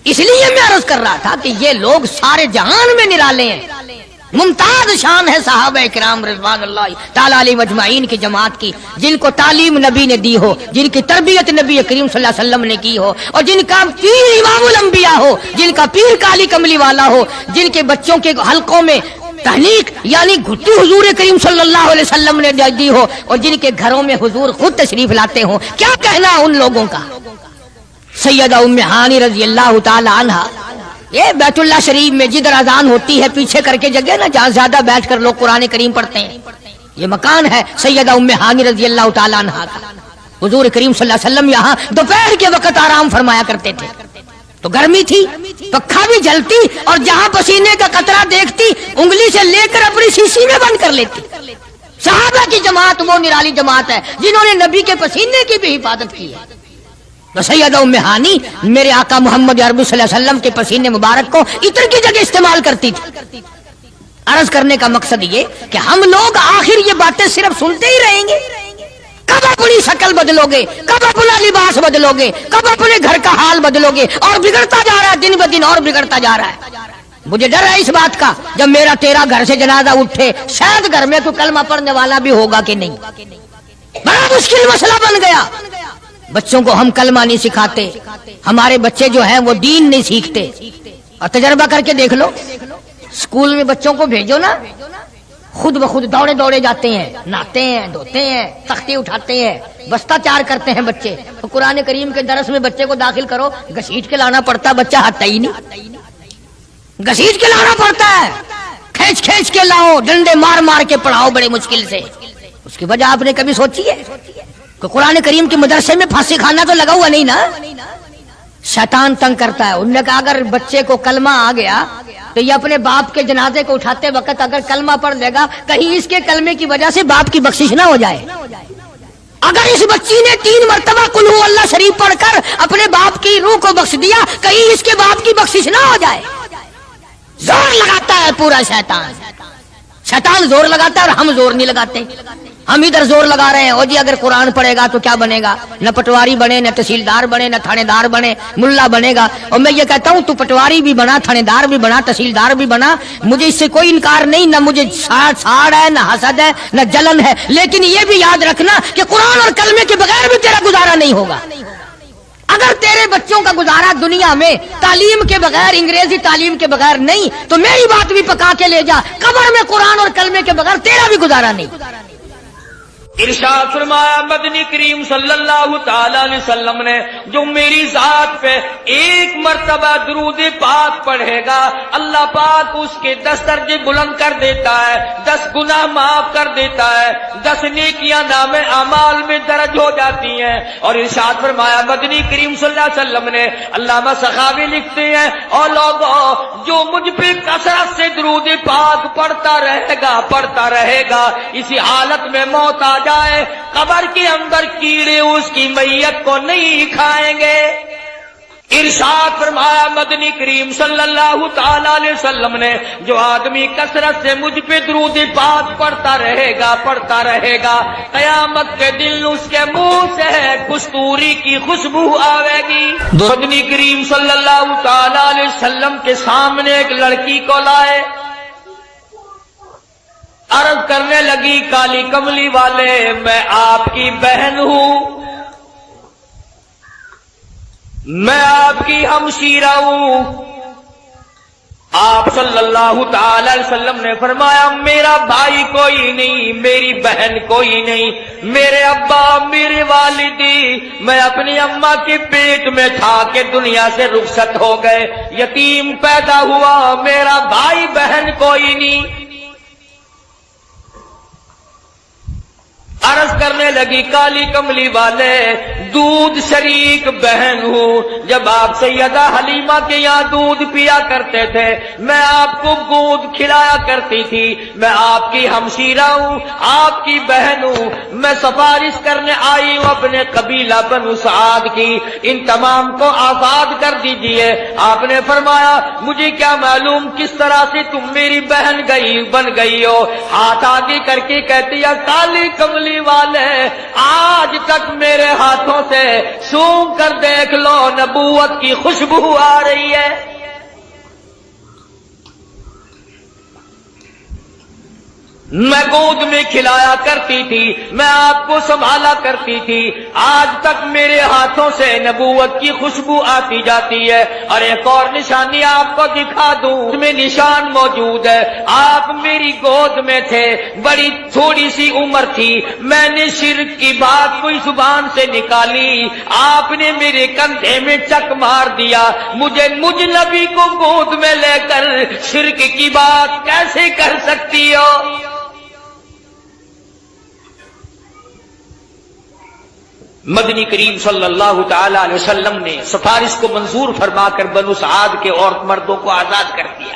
Speaker 2: اس لیے میں عرض کر رہا تھا کہ یہ لوگ سارے جہان میں نرالے ہیں، ممتاز شان ہے صحابہ کرام رضوان اللہ تعالی علیہ مجمعین کی جماعت کی، جن کو تعلیم نبی نے دی ہو، جن کی تربیت نبی کریم صلی اللہ علیہ وسلم نے کی ہو، اور جن کا پیر امام الانبیاء ہو، جن کا پیر کالی کملی والا ہو، جن کے بچوں کے حلقوں میں تحنیک یعنی گھٹی حضور کریم صلی اللہ علیہ وسلم نے دی ہو، اور جن کے گھروں میں حضور خود تشریف لاتے ہوں۔ کیا کہنا ان لوگوں کا؟ سیدہ ام ہانی رضی اللہ تعالی عنہا، یہ بیت اللہ شریف میں جدھر اذان ہوتی ہے پیچھے کر کے جگہ نا جہاں زیادہ بیٹھ کر لوگ قرآن کریم پڑھتے ہیں، یہ مکان ہے سیدہ ام ہانی رضی اللہ تعالیٰ عنہا کا. حضور کریم صلی اللہ علیہ وسلم یہاں دوپہر کے وقت آرام فرمایا کرتے تھے. تو گرمی تھی, پکھا بھی جلتی, اور جہاں پسینے کا قطرہ دیکھتی انگلی سے لے کر اپنی شیشی میں بند کر لیتی. صحابہ کی جماعت وہ نرالی جماعت ہے جنہوں نے نبی کے پسینے کی بھی حفاظت کی ہے. تو سیدہ ام ہانی میرے آقا محمد عربی صلی اللہ علیہ وسلم کے پسینے مبارک کو عطر کی جگہ استعمال کرتی تھی. عرض کرنے کا مقصد یہ کہ ہم لوگ آخر یہ باتیں صرف سنتے ہی رہیں گے؟ کب اپنی شکل بدلو گے, کب اپنا لباس بدلو گے, کب اپنے گھر کا حال بدلو گے؟ اور بگڑتا جا رہا ہے, دن بہ دن اور بگڑتا جا رہا ہے. مجھے ڈر ہے اس بات کا جب میرا تیرا گھر سے جنازہ اٹھے شاید گھر میں کوئی کلمہ پڑھنے والا بھی ہوگا کہ نہیں. بڑا مشکل مسئلہ بن گیا. بچوں کو ہم کلمہ نہیں سکھاتے, ہمارے بچے جو ہیں وہ دین نہیں سیکھتے. اور تجربہ کر کے دیکھ لو, اسکول میں بچوں کو بھیجو نا, خود بخود دوڑے دوڑے جاتے ہیں, نہاتے ہیں, دھوتے ہیں, تختی اٹھاتے ہیں, بستہ چار کرتے ہیں بچے. تو قرآن کریم کے درس میں بچے کو داخل کرو, گھسیٹ کے لانا پڑتا ہے, بچہ ہٹتا ہی نہیں. گھسیٹ کے لانا پڑتا ہے, کھینچ کھینچ کے لاؤ, ڈنڈے مار مار کے پڑھاؤ بڑے مشکل سے. اس کی وجہ آپ نے کبھی سوچی ہے کہ قرآن کریم کے مدرسے میں پھانسی کھانا تو لگا ہوا نہیں نا. شیطان تنگ کرتا ہے. انہوں نے کہا اگر بچے کو کلمہ آ گیا تو یہ اپنے باپ کے جنازے کو اٹھاتے وقت اگر کلمہ پڑھ لے گا, کہیں اس کے کلمے کی وجہ سے باپ کی بخشش نہ ہو جائے. اگر اس بچی نے 3 مرتبہ قل ہو اللہ شریف پڑھ کر اپنے باپ کی روح کو بخش دیا, کہیں اس کے باپ کی بخشش نہ ہو جائے. زور لگاتا ہے پورا شیطان. شیطان زور لگاتا ہے اور ہم زور نہیں لگاتے. ہم ادھر زور لگا رہے ہیں, او جی اگر قرآن پڑھے گا تو کیا بنے گا؟ نہ پٹواری بنے, نہ تحصیلدار بنے, نہ تھانے دار بنے, ملا بنے گا. اور میں یہ کہتا ہوں تو پٹواری بھی بنا, تھانے دار بھی بنا, تحصیلدار بھی بنا, مجھے اس سے کوئی انکار نہیں. نہ مجھے ساڑ ہے, نہ حسد ہے, نہ جلن ہے. لیکن یہ بھی یاد رکھنا کہ قرآن اور کلمے کے بغیر بھی تیرا گزارا نہیں ہوگا. اگر تیرے بچوں کا گزارا دنیا میں تعلیم کے بغیر, انگریزی تعلیم کے بغیر نہیں, تو میری بات بھی پکا کے لے جا, قبر میں قرآن اور کلمے کے بغیر تیرا بھی گزارا نہیں.
Speaker 3: ارشاد فرمایا مدنی کریم صلی اللہ تعالی علیہ وسلم نے جو میری ذات پہ 1 مرتبہ درود پاک پڑھے گا, اللہ پاک اس کے 10 درجے بلند کر دیتا ہے, 10 گناہ معاف کر دیتا ہے, 10 نیکیاں نام اعمال میں درج ہو جاتی ہیں. اور ارشاد فرمایا مدنی کریم صلی اللہ علیہ وسلم نے, علامہ سخاوی لکھتے ہیں, اور لوگوں جو مجھ پہ کثرت سے درود پاک پڑھتا رہے گا اسی حالت میں موت آ جائے, قبر کے اندر کیڑے اس کی میت کو نہیں کھائیں گے. ارشاد فرمایا مدنی کریم صلی اللہ تعالی علیہ وسلم نے جو آدمی کثرت سے مجھ پہ درود پاک پڑھتا رہے گا قیامت کے دن اس کے منہ سے کستوری کی خوشبو آئے گی. مدنی کریم صلی اللہ تعالی علیہ وسلم کے سامنے ایک لڑکی کو لائے, عرض کرنے لگی کالی کملی والے میں آپ کی بہن ہوں, میں آپ کی ہمشیرہ ہوں. آپ صلی اللہ تعالی علیہ وسلم نے فرمایا میرا بھائی کوئی نہیں, میری بہن کوئی نہیں, میرے ابا میرے والدی میں اپنی اماں کے پیٹ میں تھا کہ دنیا سے رخصت ہو گئے, یتیم پیدا ہوا, میرا بھائی بہن کوئی نہیں. عرض کرنے لگی کالی کملی والے دودھ شریک بہن ہوں, جب آپ سیدہ حلیمہ کے یہاں دودھ پیا کرتے تھے میں آپ کو گود کھلایا کرتی تھی, میں آپ کی ہمشیرہ ہوں, آپ کی بہن ہوں, میں سفارش کرنے آئی ہوں اپنے قبیلہ بنو سعد کی, ان تمام کو آزاد کر دیجئے. آپ نے فرمایا مجھے کیا معلوم کس طرح سے تم میری بہن بن گئی ہو. ہاتھ آگے کر کے کہتی ہے کالی کملی والے آج تک میرے ہاتھوں سے سونگھ کر دیکھ لو نبوت کی خوشبو آ رہی ہے. میں گود میں کھلایا کرتی تھی, میں آپ کو سنبھالا کرتی تھی, آج تک میرے ہاتھوں سے نبوت کی خوشبو آتی جاتی ہے. اور ایک اور نشانی آپ کو دکھا دوں, اس میں نشان موجود ہے. آپ میری گود میں تھے, بڑی تھوڑی سی عمر تھی, میں نے شرک کی بات کوئی زبان سے نکالی, آپ نے میرے کندھے میں چک مار دیا. مجھ نبی کو گود میں لے کر شرک کی بات کیسے کر سکتی ہو؟ مدنی کریم صلی اللہ تعالی علیہ وسلم نے سفارش کو منظور فرما کر بنو سعد کے عورت مردوں کو آزاد کر دیا۔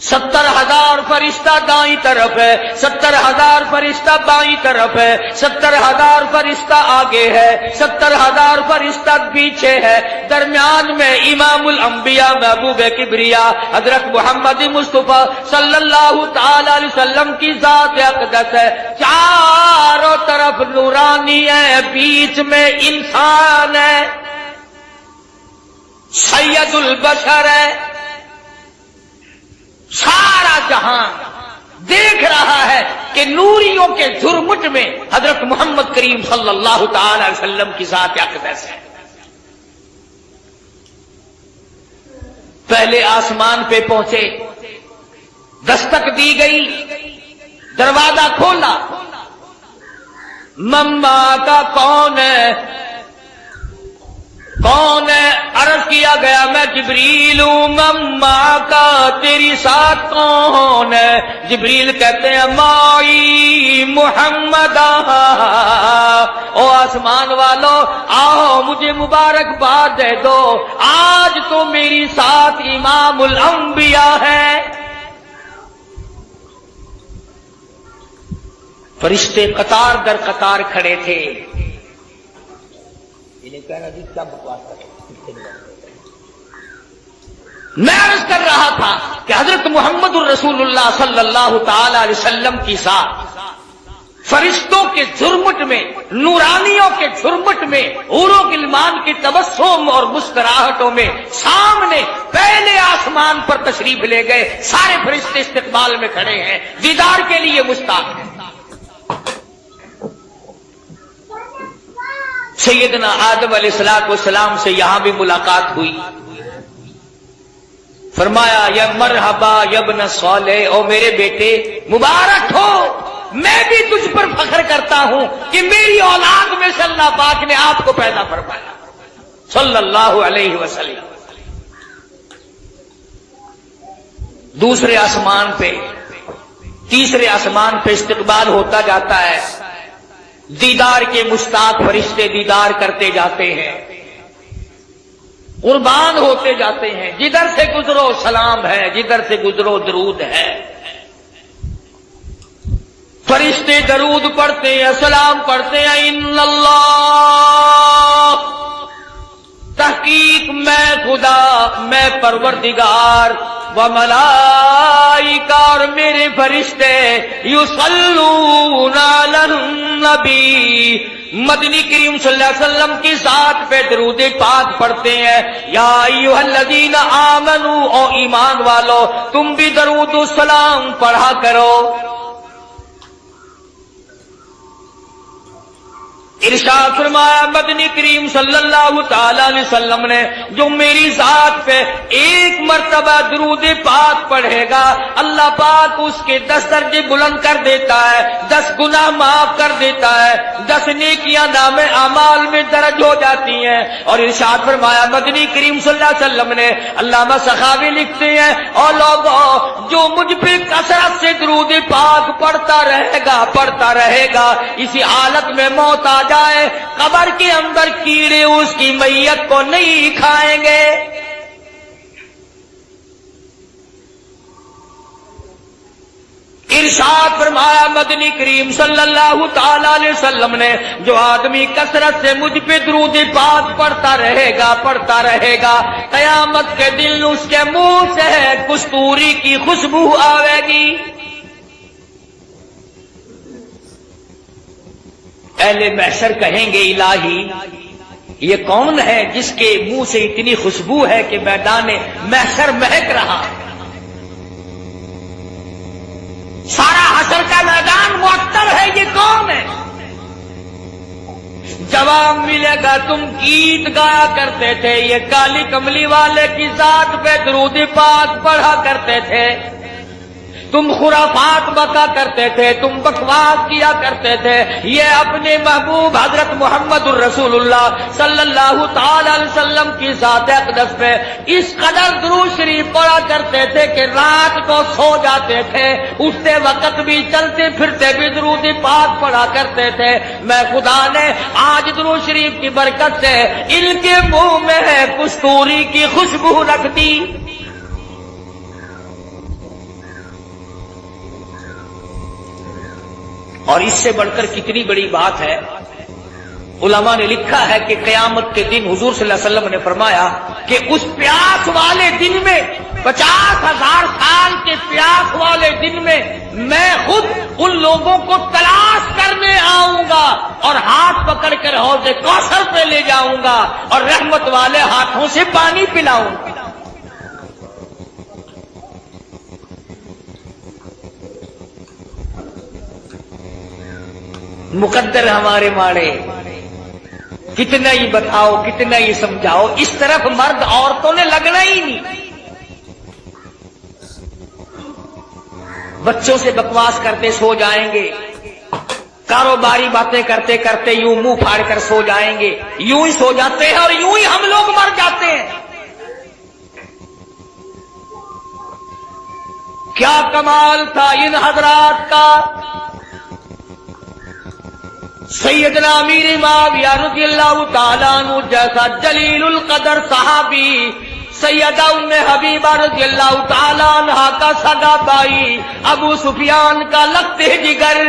Speaker 3: 70,000 فرشتہ دائیں طرف ہے، 70,000 فرشتہ بائیں طرف ہے، 70,000 فرشتہ آگے ہے، 70,000 فرشتہ پیچھے ہے، درمیان میں امام الانبیاء محبوب کبریا حضرت محمد مصطفیٰ صلی اللہ تعالی علیہ وسلم کی ذات اقدس ہے، چاروں طرف نورانی ہے، بیچ میں انسان ہے، سید البشر ہے۔ سارا جہان دیکھ رہا ہے کہ نوریوں کے جھرمٹ میں حضرت محمد کریم صلی اللہ تعالی علیہ وسلم کی ذات اقدس ہے۔ پہلے آسمان پہ پہنچے، دستک دی گئی، دروازہ کھولا، مما کا کون ہے؟ کون ہے؟ عرض کیا گیا میں جبریل ہوں۔ مما کا تیری ساتھ کون ہے؟ جبریل کہتے ہیں مائی محمد۔ او آسمان والو آؤ مجھے مبارکباد دے دو، آج تو میری ساتھ امام الانبیاء ہے۔ فرشتے قطار در قطار کھڑے تھے۔ میں عرض کر رہا تھا کہ حضرت محمد الرسول اللہ صلی اللہ تعالی علیہ وسلم کی ذات فرشتوں کے جھرمٹ میں، نورانیوں کے جھرمٹ میں، حور و غلمان کے تبسم اور مسکراہٹوں میں سامنے پہلے آسمان پر تشریف لے گئے۔ سارے فرشتے استقبال میں کھڑے ہیں، دیدار کے لیے مشتاق ہیں۔ سیدنا آدم علیہ السلام سے یہاں بھی ملاقات ہوئی، فرمایا یا مرحبا یا ابن صالح، او میرے بیٹے مبارک ہو، میں بھی تجھ پر فخر کرتا ہوں کہ میری اولاد میں سے اللہ پاک نے آپ کو پیدا فرمایا صلی اللہ علیہ وسلم۔ دوسرے آسمان پہ، تیسرے آسمان پہ استقبال ہوتا جاتا ہے، دیدار کے مشتاق فرشتے دیدار کرتے جاتے ہیں، قربان ہوتے جاتے ہیں، جدھر سے گزرو سلام ہے، جدھر سے گزرو درود ہے۔ فرشتے درود پڑھتے ہیں، سلام پڑھتے ہیں، ان اللہ، تحقیق میں خدا، میں پروردگار، و ملائکہ اور میرے فرشتے، یصلون علی النبی، مدنی کریم صلی اللہ علیہ وسلم کی ذات پہ درود پاک پڑھتے ہیں۔ یا ایھا الذین آمنوا، او ایمان والو تم بھی درود و سلام پڑھا کرو۔ ارشاد فرمایا مدنی کریم صلی اللہ تعالی علیہ وسلم نے، جو میری ذات پہ ایک مرتبہ درود پاک پڑھے گا، اللہ پاک اس کے 10 درجے بلند کر دیتا ہے، 10 گناہ معاف کر دیتا ہے، 10 نیکیاں نام اعمال میں درج ہو جاتی ہیں۔ اور ارشاد فرمایا مدنی کریم صلی اللہ علیہ وسلم نے، علامہ سخاوی لکھتے ہیں، اور لوگوں جو مجھ پہ کثرت سے درود پاک پڑھتا رہے گا، اسی حالت میں موت آ جائے، قبر کے اندر کیڑے اس کی میت کو نہیں کھائیں گے۔ ارشاد فرمایا مدنی کریم صلی اللہ تعالی علیہ وسلم نے، جو آدمی کثرت سے مجھ پہ درود پاک پڑھتا رہے گا، قیامت کے دن اس کے منہ سے کستوری کی خوشبو آئے گی۔ اہل محشر کہیں گے الہی یہ کون ہے جس کے منہ سے اتنی خوشبو ہے کہ میدان محشر مہک رہا، سارا حشر کا میدان معطر ہے، یہ کون ہے؟ جواب ملے گا تم گیت گایا کرتے تھے، یہ کالی کملی والے کی ذات پہ درود پاک پڑھا کرتے تھے، تم خرافات بکا کرتے تھے، تم بکواس کیا کرتے تھے، یہ اپنے محبوب حضرت محمد الرسول اللہ صلی اللہ تعالی علیہ وسلم کی ذات اقدس پہ اس قدر درود شریف پڑھا کرتے تھے کہ رات کو سو جاتے تھے، اٹھتے وقت بھی چلتے پھرتے بھی درود پاک پڑھا کرتے تھے۔ میں خدا نے آج درود شریف کی برکت سے ان کے منہ میں ہے کستوری کی خوشبو رکھ دی۔ اور اس سے بڑھ کر کتنی بڑی بات ہے، علماء نے لکھا ہے کہ قیامت کے دن حضور صلی اللہ علیہ وسلم نے فرمایا کہ اس پیاس والے دن میں 50,000 سال کے پیاس والے دن میں خود ان لوگوں کو تلاش کرنے آؤں گا اور ہاتھ پکڑ کر حوض کوثر پہ لے جاؤں گا اور رحمت والے ہاتھوں سے پانی پلاؤں گا۔ مقدر ہمارے ماڑے، کتنا ہی بتاؤ کتنا ہی سمجھاؤ، اس طرف مرد عورتوں نے لگنا ہی نہیں۔ بچوں سے بکواس کرتے سو جائیں گے، کاروباری باتیں کرتے کرتے یوں منہ پھاڑ کر سو جائیں گے، یوں ہی سو جاتے ہیں اور یوں ہی ہم لوگ مر جاتے ہیں۔ کیا کمال تھا ان حضرات کا! سیدنا امیر معاویہ رضی اللہ تعالیٰ عنہ جیسا جلیل القدر صحابی، سیدہ ام حبیبہ رضی اللہ تعالیٰ عنہ کا سگا بھائی ابو سفیان کا لگتے جگر،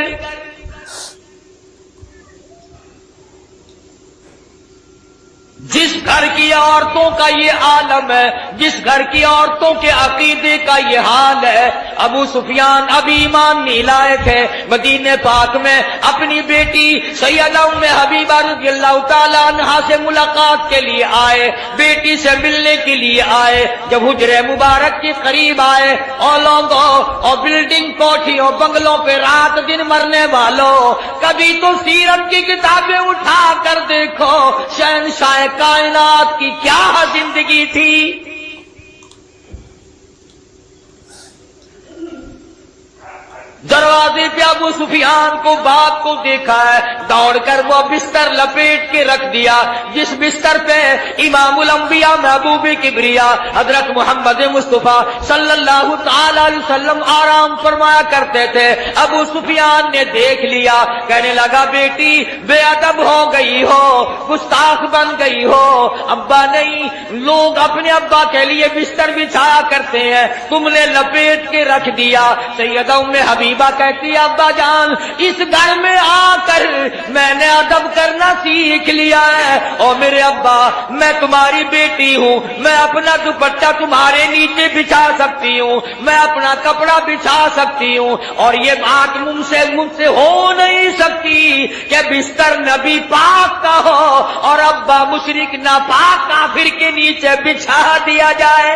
Speaker 3: جس گھر کی عورتوں کا یہ عالم ہے، جس گھر کی عورتوں کے عقیدے کا یہ حال ہے، ابو سفیان ابھی ایمان نہیں لائے تھے، مدینے پاک میں اپنی بیٹی سیدہ ام حبیبہ رضی اللہ تعالیٰ عنہا سے ملاقات کے لیے آئے، بیٹی سے ملنے کے لیے آئے۔ جب حجرے مبارک کے قریب آئے، اور لوگوں اور بلڈنگ کوٹھیوں بنگلوں پہ رات دن مرنے والوں، کبھی تو سیرت کی کتابیں اٹھا کر دیکھو، شہنشاہ کائنات کی کیا زندگی تھی۔ دروازے پہ ابو سفیان کو باپ کو دیکھا ہے، دوڑ کر وہ بستر لپیٹ کے رکھ دیا جس بستر پہ امام الانبیاء محبوب کبریا حضرت محمد مصطفیٰ صلی اللہ تعالی علیہ وسلم آرام فرمایا کرتے تھے۔ ابو سفیان نے دیکھ لیا، کہنے لگا بیٹی بے ادب ہو گئی ہو، گستاخ بن گئی ہو، ابا نہیں، لوگ اپنے ابا کے لیے بستر بچھایا کرتے ہیں، تم نے لپیٹ کے رکھ دیا۔ سیدہ ام حبیبہ کہتی ابا جان اس گھر میں آ کر میں نے ادب کرنا سیکھ لیا ہے، اور میرے ابا میں تمہاری بیٹی ہوں، میں اپنا دوپٹہ تمہارے نیچے بچھا سکتی ہوں، میں اپنا کپڑا بچھا سکتی ہوں، اور یہ بات مجھ سے ہو نہیں سکتی کہ بستر نبی پاک کا ہو اور ابا مشرک ناپاک کافر کے نیچے بچھا دیا جائے۔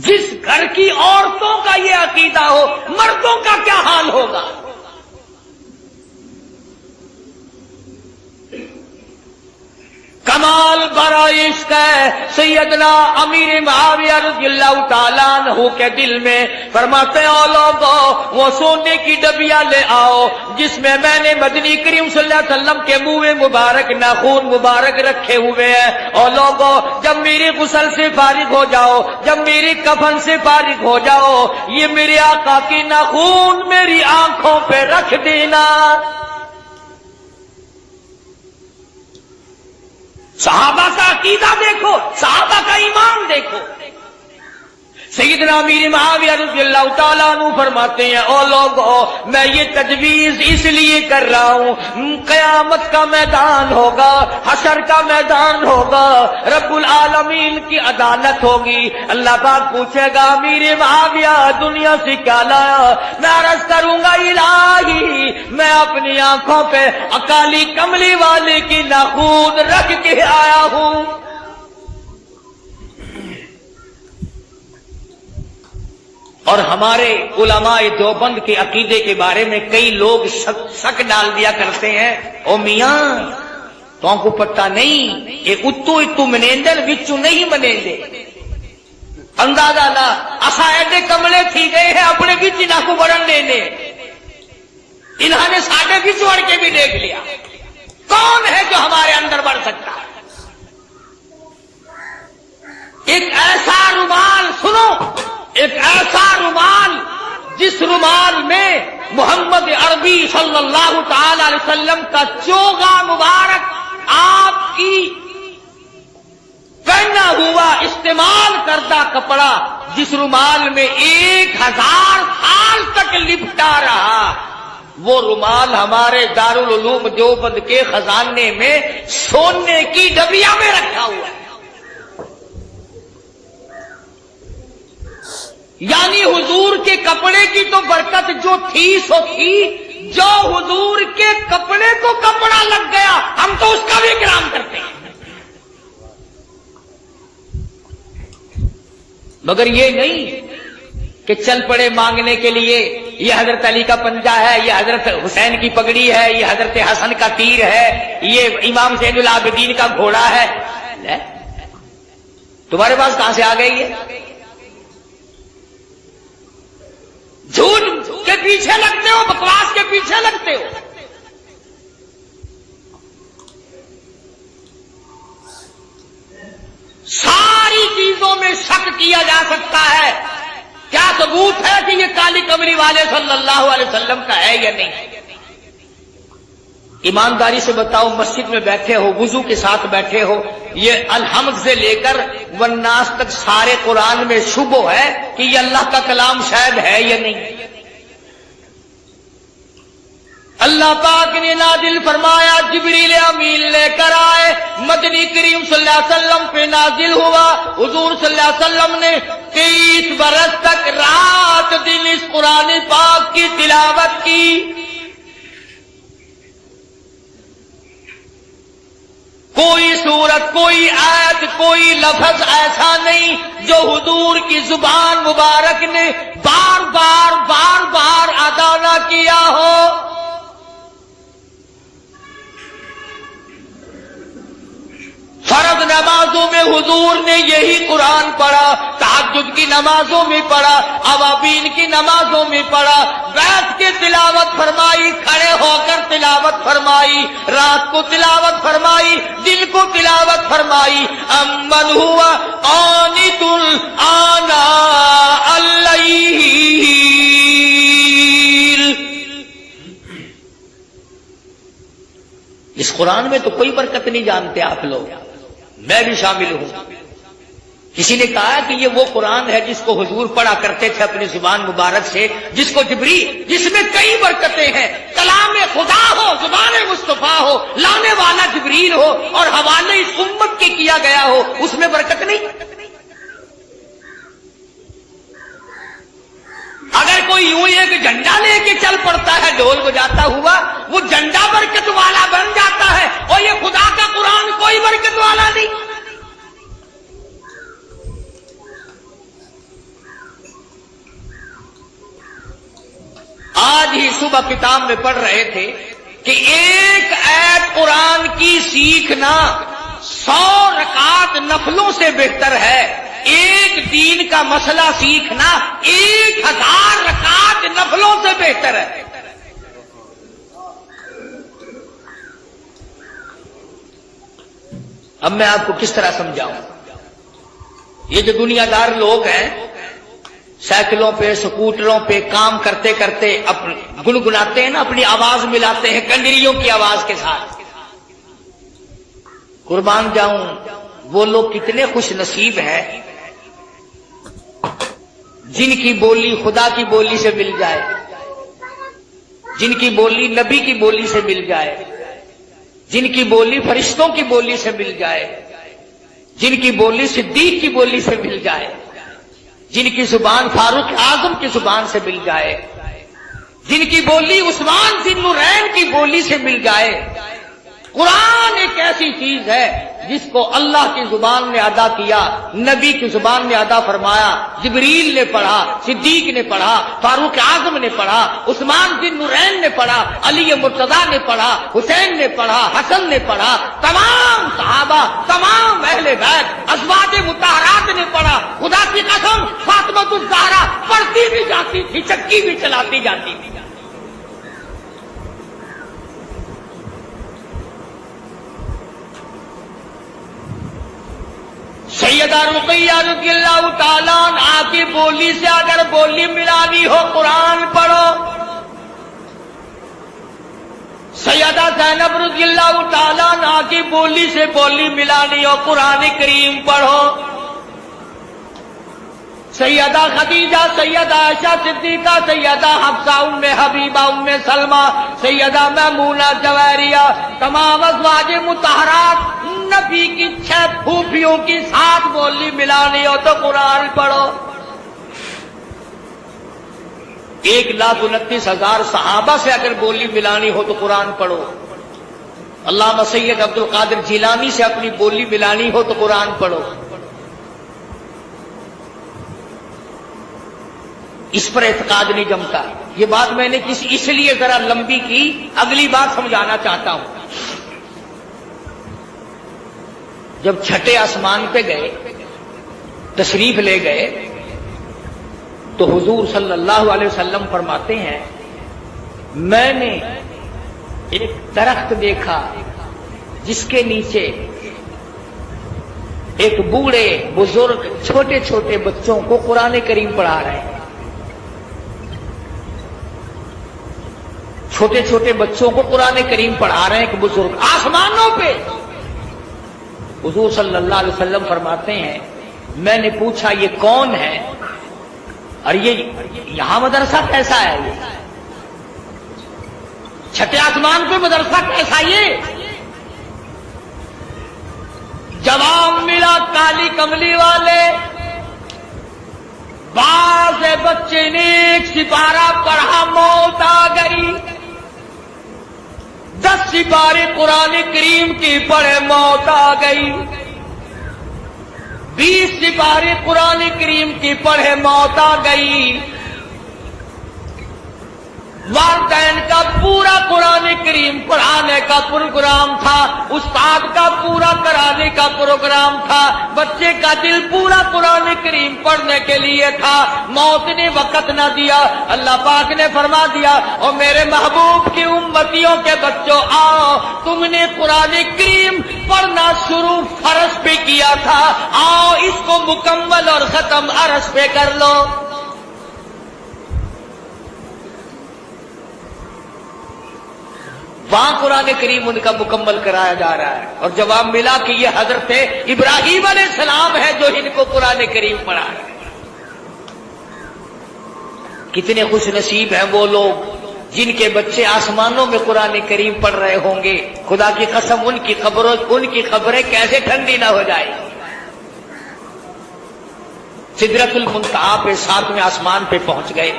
Speaker 3: جس گھر کی عورتوں کا یہ عقیدہ ہو، مردوں کا کیا حال ہوگا؟ کمال برا عشق ہے سیدنا امیر معاویہ رضی اللہ تعالیٰ عنہ کے دل میں۔ فرماتے او لوگو وہ سونے کی ڈبیا لے آؤ جس میں میں نے مدنی کریم صلی اللہ علیہ وسلم کے منہ مبارک ناخون مبارک رکھے ہوئے ہیں، اور لوگو جب میری غسل سے فارغ ہو جاؤ، جب میری کفن سے فارغ ہو جاؤ، یہ میرے آقا کی ناخون میری آنکھوں پہ رکھ دینا۔ صحابہ کا عقیدہ دیکھو، صحابہ کا ایمان دیکھو۔ سیدنا امیر معاویہ رضی اللہ تعالیٰ عنہ فرماتے ہیں او لوگو میں یہ تجویز اس لیے کر رہا ہوں، قیامت کا میدان ہوگا، حشر کا میدان ہوگا، رب العالمین کی عدالت ہوگی، اللہ پاک پوچھے گا امیر معاویہ دنیا سے کیا لایا؟ میں عرض کروں گا الہی میں اپنی آنکھوں پہ اکالی کملی والے کی ناخون رکھ کے آیا ہوں۔ اور ہمارے علماء دیوبند کے عقیدے کے بارے میں کئی لوگ شک ڈال دیا کرتے ہیں، او میاں تو کو پتہ نہیں یہ اتو اتو منیندل وچو نہیں منیندے اندازہ لا اسا ایڈے کملے تھی گئے ہیں اپنے بچ نہ کو بڑھن دینے انہوں نے ساڑھے بچ وڑ کے بھی دیکھ لیا کون ہے جو ہمارے اندر بڑھ سکتا ہے ایک ایسا رومال سنو ایک ایسا رومال جس رومال میں محمد عربی صلی اللہ تعالی علیہ وسلم کا چوغا مبارک آپ کی پہنا ہوا استعمال کردہ کپڑا جس رومال میں 1000 سال تک لپٹا رہا وہ رومال ہمارے دارالعلوم دیوبند کے خزانے میں سونے کی ڈبیا میں رکھا ہوا ہے یعنی حضور کے کپڑے کی تو برکت جو تھی سو تھی جو حضور کے کپڑے کو کپڑا لگ گیا ہم تو اس کا بھی اکرام کرتے ہیں مگر یہ نہیں کہ چل پڑے مانگنے کے لیے یہ حضرت علی کا پنجہ ہے یہ حضرت حسین کی پگڑی ہے یہ حضرت حسن کا تیر ہے یہ امام زین العابدین کا گھوڑا ہے تمہارے پاس کہاں سے آ گئی ہے جھوٹ کے پیچھے لگتے ہو بکواس کے پیچھے لگتے ہو ساری چیزوں میں شک کیا جا سکتا ہے کیا ثبوت ہے کہ یہ کالی کمری والے صلی اللہ علیہ وسلم کا ہے یا نہیں ایمانداری سے بتاؤ مسجد میں بیٹھے ہو وضو کے ساتھ بیٹھے ہو یہ الحمد سے لے کر والناس تک سارے قرآن میں شبہ ہے کہ یہ اللہ کا کلام شاید ہے یا نہیں اللہ پاک نے نازل فرمایا جبریل امین لے کر آئے مدنی کریم صلی اللہ علیہ وسلم پہ نازل ہوا حضور صلی اللہ علیہ وسلم نے 23 برس تک رات دن اس قرآن پاک کی تلاوت کی کوئی سورت کوئی آیت کوئی لفظ ایسا نہیں جو حضور کی زبان مبارک نے بار بار ادا نہ کیا ہو فرض نمازوں میں حضور نے یہی قرآن پڑھا تہجد کی نمازوں میں پڑھا اوابین کی نمازوں میں پڑھا بیٹھ کے تلاوت فرمائی کھڑے ہو کر تلاوت فرمائی رات کو تلاوت فرمائی دن کو تلاوت فرمائی امن ہوا قانت آناء اللیل اس قرآن میں تو کوئی برکت نہیں جانتے آپ لوگ میں بھی شامل ہوں کسی نے کہا کہ یہ وہ قرآن ہے جس کو حضور پڑھا کرتے تھے اپنی زبان مبارک سے جس کو جبریل جس میں کئی برکتیں ہیں کلام خدا ہو زبان مصطفیٰ ہو لانے والا جبریل ہو اور حوالے اس امت کے کیا گیا ہو اس میں برکت نہیں اگر کوئی یوں ایک جھنڈا لے کے چل پڑتا ہے ڈھول بجاتا ہوا وہ جھنڈا برکت والا بن جاتا ہے اور یہ خدا کا قرآن کوئی برکت والا نہیں آج ہی صبح کتاب میں پڑھ رہے تھے کہ ایک آیت قرآن کی سیکھنا 100 رکعت نفلوں سے بہتر ہے ایک دین کا مسئلہ سیکھنا 1000 رکعت نفلوں سے بہتر ہے اب میں آپ کو کس طرح سمجھاؤں یہ جو دنیا دار لوگ ہیں سائیکلوں پہ سکوٹروں پہ کام کرتے کرتے گنگناتے ہیں نا اپنی آواز ملاتے ہیں کنڈریوں کی آواز کے ساتھ قربان جاؤں وہ لوگ کتنے خوش نصیب ہیں جن کی بولی خدا کی بولی سے مل جائے جن کی بولی نبی کی بولی سے مل جائے جن کی بولی فرشتوں کی بولی سے مل جائے جن کی بولی صدیق کی بولی سے مل جائے جن کی زبان فاروق اعظم کی زبان سے مل جائے جن کی بولی عثمان ذی النورین کی بولی سے مل جائے
Speaker 1: قرآن ایک ایسی چیز ہے جس کو اللہ کی زبان نے ادا کیا، نبی کی زبان نے ادا فرمایا، جبریل نے پڑھا، صدیق نے پڑھا، فاروق اعظم نے پڑھا، عثمان بن نورین نے پڑھا، علی مرتضیٰ نے پڑھا، حسین نے پڑھا، حسن نے پڑھا، تمام صحابہ، تمام اہل بیت، ازواج مطہرات نے پڑھا۔ خدا کی قسم فاطمہ الزہرا پڑھتی بھی جاتی تھی، چکی بھی چلاتی جاتی تھی۔ سیدہ رقیہ رضی اللہ تعالیٰ عنہا کی بولی سے اگر بولی ملانی ہو قرآن پڑھو، سیدہ زینب رضی اللہ تعالیٰ عنہا کی بولی سے بولی ملانی ہو قرآن کریم پڑھو، سیدہ خدیجہ، سیدہ عائشہ صدیقہ، سیدہ حفصہ، ام حبیبہ، ام سلمہ، سیدہ میمونہ جویریہ، تمام ازواج مطہرات، نبی کی 6 پھوپھیوں کی 7 بولی ملانی ہو تو قرآن پڑھو۔ 1,29,000 صحابہ سے اگر بولی ملانی ہو تو قرآن پڑھو۔ علامہ سید عبد القادر جیلانی سے اپنی بولی ملانی ہو تو قرآن پڑھو۔ اس پر اعتقاد نہیں جمتا۔ یہ بات میں نے اس لیے ذرا لمبی کی، اگلی بات سمجھانا چاہتا ہوں۔ جب چھٹے آسمان پہ گئے، تشریف لے گئے، تو حضور صلی اللہ علیہ وسلم فرماتے ہیں میں نے ایک درخت دیکھا جس کے نیچے ایک بوڑھے بزرگ چھوٹے چھوٹے بچوں کو قرآن کریم پڑھا رہے ہیں، چھوٹے چھوٹے بچوں کو قرآن کریم پڑھا رہے ہیں ایک بزرگ آسمانوں پہ۔ حضور صلی اللہ علیہ وسلم فرماتے ہیں میں نے پوچھا یہ کون ہے اور یہ یہاں مدرسہ کیسا ہے؟ یہ چھٹے آسمان پہ مدرسہ کیسا؟ یہ جواب ملا کالی کملی والے، بعض بچے نے ایک سپارہ پڑھا موت آ گئی، 10 سپارے قرآن کریم کی پڑھے موت آ گئی، 20 سپارے قرآن کریم کی پڑھے موت آ گئی، والدین کا پورا قرآن کریم پڑھانے کا پروگرام تھا، استاد کا پورا کرانے کا پروگرام تھا، بچے کا دل پورا قرآن کریم پڑھنے کے لیے تھا، موت نے وقت نہ دیا۔ اللہ پاک نے فرما دیا اور میرے محبوب کی امتیوں کے بچوں آؤ، تم نے قرآن کریم پڑھنا شروع فرض پہ کیا تھا، آؤ اس کو مکمل اور ختم عرض پہ کر لو۔ وہاں قرآن کریم ان کا مکمل کرایا جا رہا ہے، اور جواب ملا کہ یہ حضرت ابراہیم علیہ السلام ہے جو ان کو قرآن کریم پڑھا ہے۔ کتنے خوش نصیب ہیں وہ لوگ جن کے بچے آسمانوں میں قرآن کریم پڑھ رہے ہوں گے۔ خدا کی قسم ان کی خبریں کیسے ٹھنڈی نہ ہو جائے۔ سدرۃ المنتہا پہ 7ویں آسمان پہ پہنچ گئے،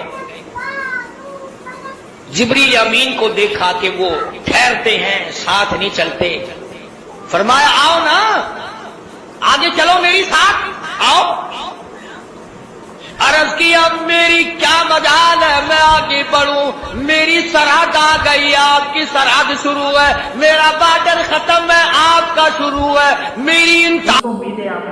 Speaker 1: جبریل امین کو دیکھا کہ وہ ٹھہرتے ہیں، ساتھ نہیں چلتے، فرمایا آؤ نا آگے چلو میری ساتھ آؤ۔ عرض کیا میری کیا مجال ہے میں آگے بڑھوں، میری سرحد آ گئی، آپ کی سرحد شروع ہے، میرا بارڈر ختم ہے، آپ کا شروع ہے، میری امیدیں آپ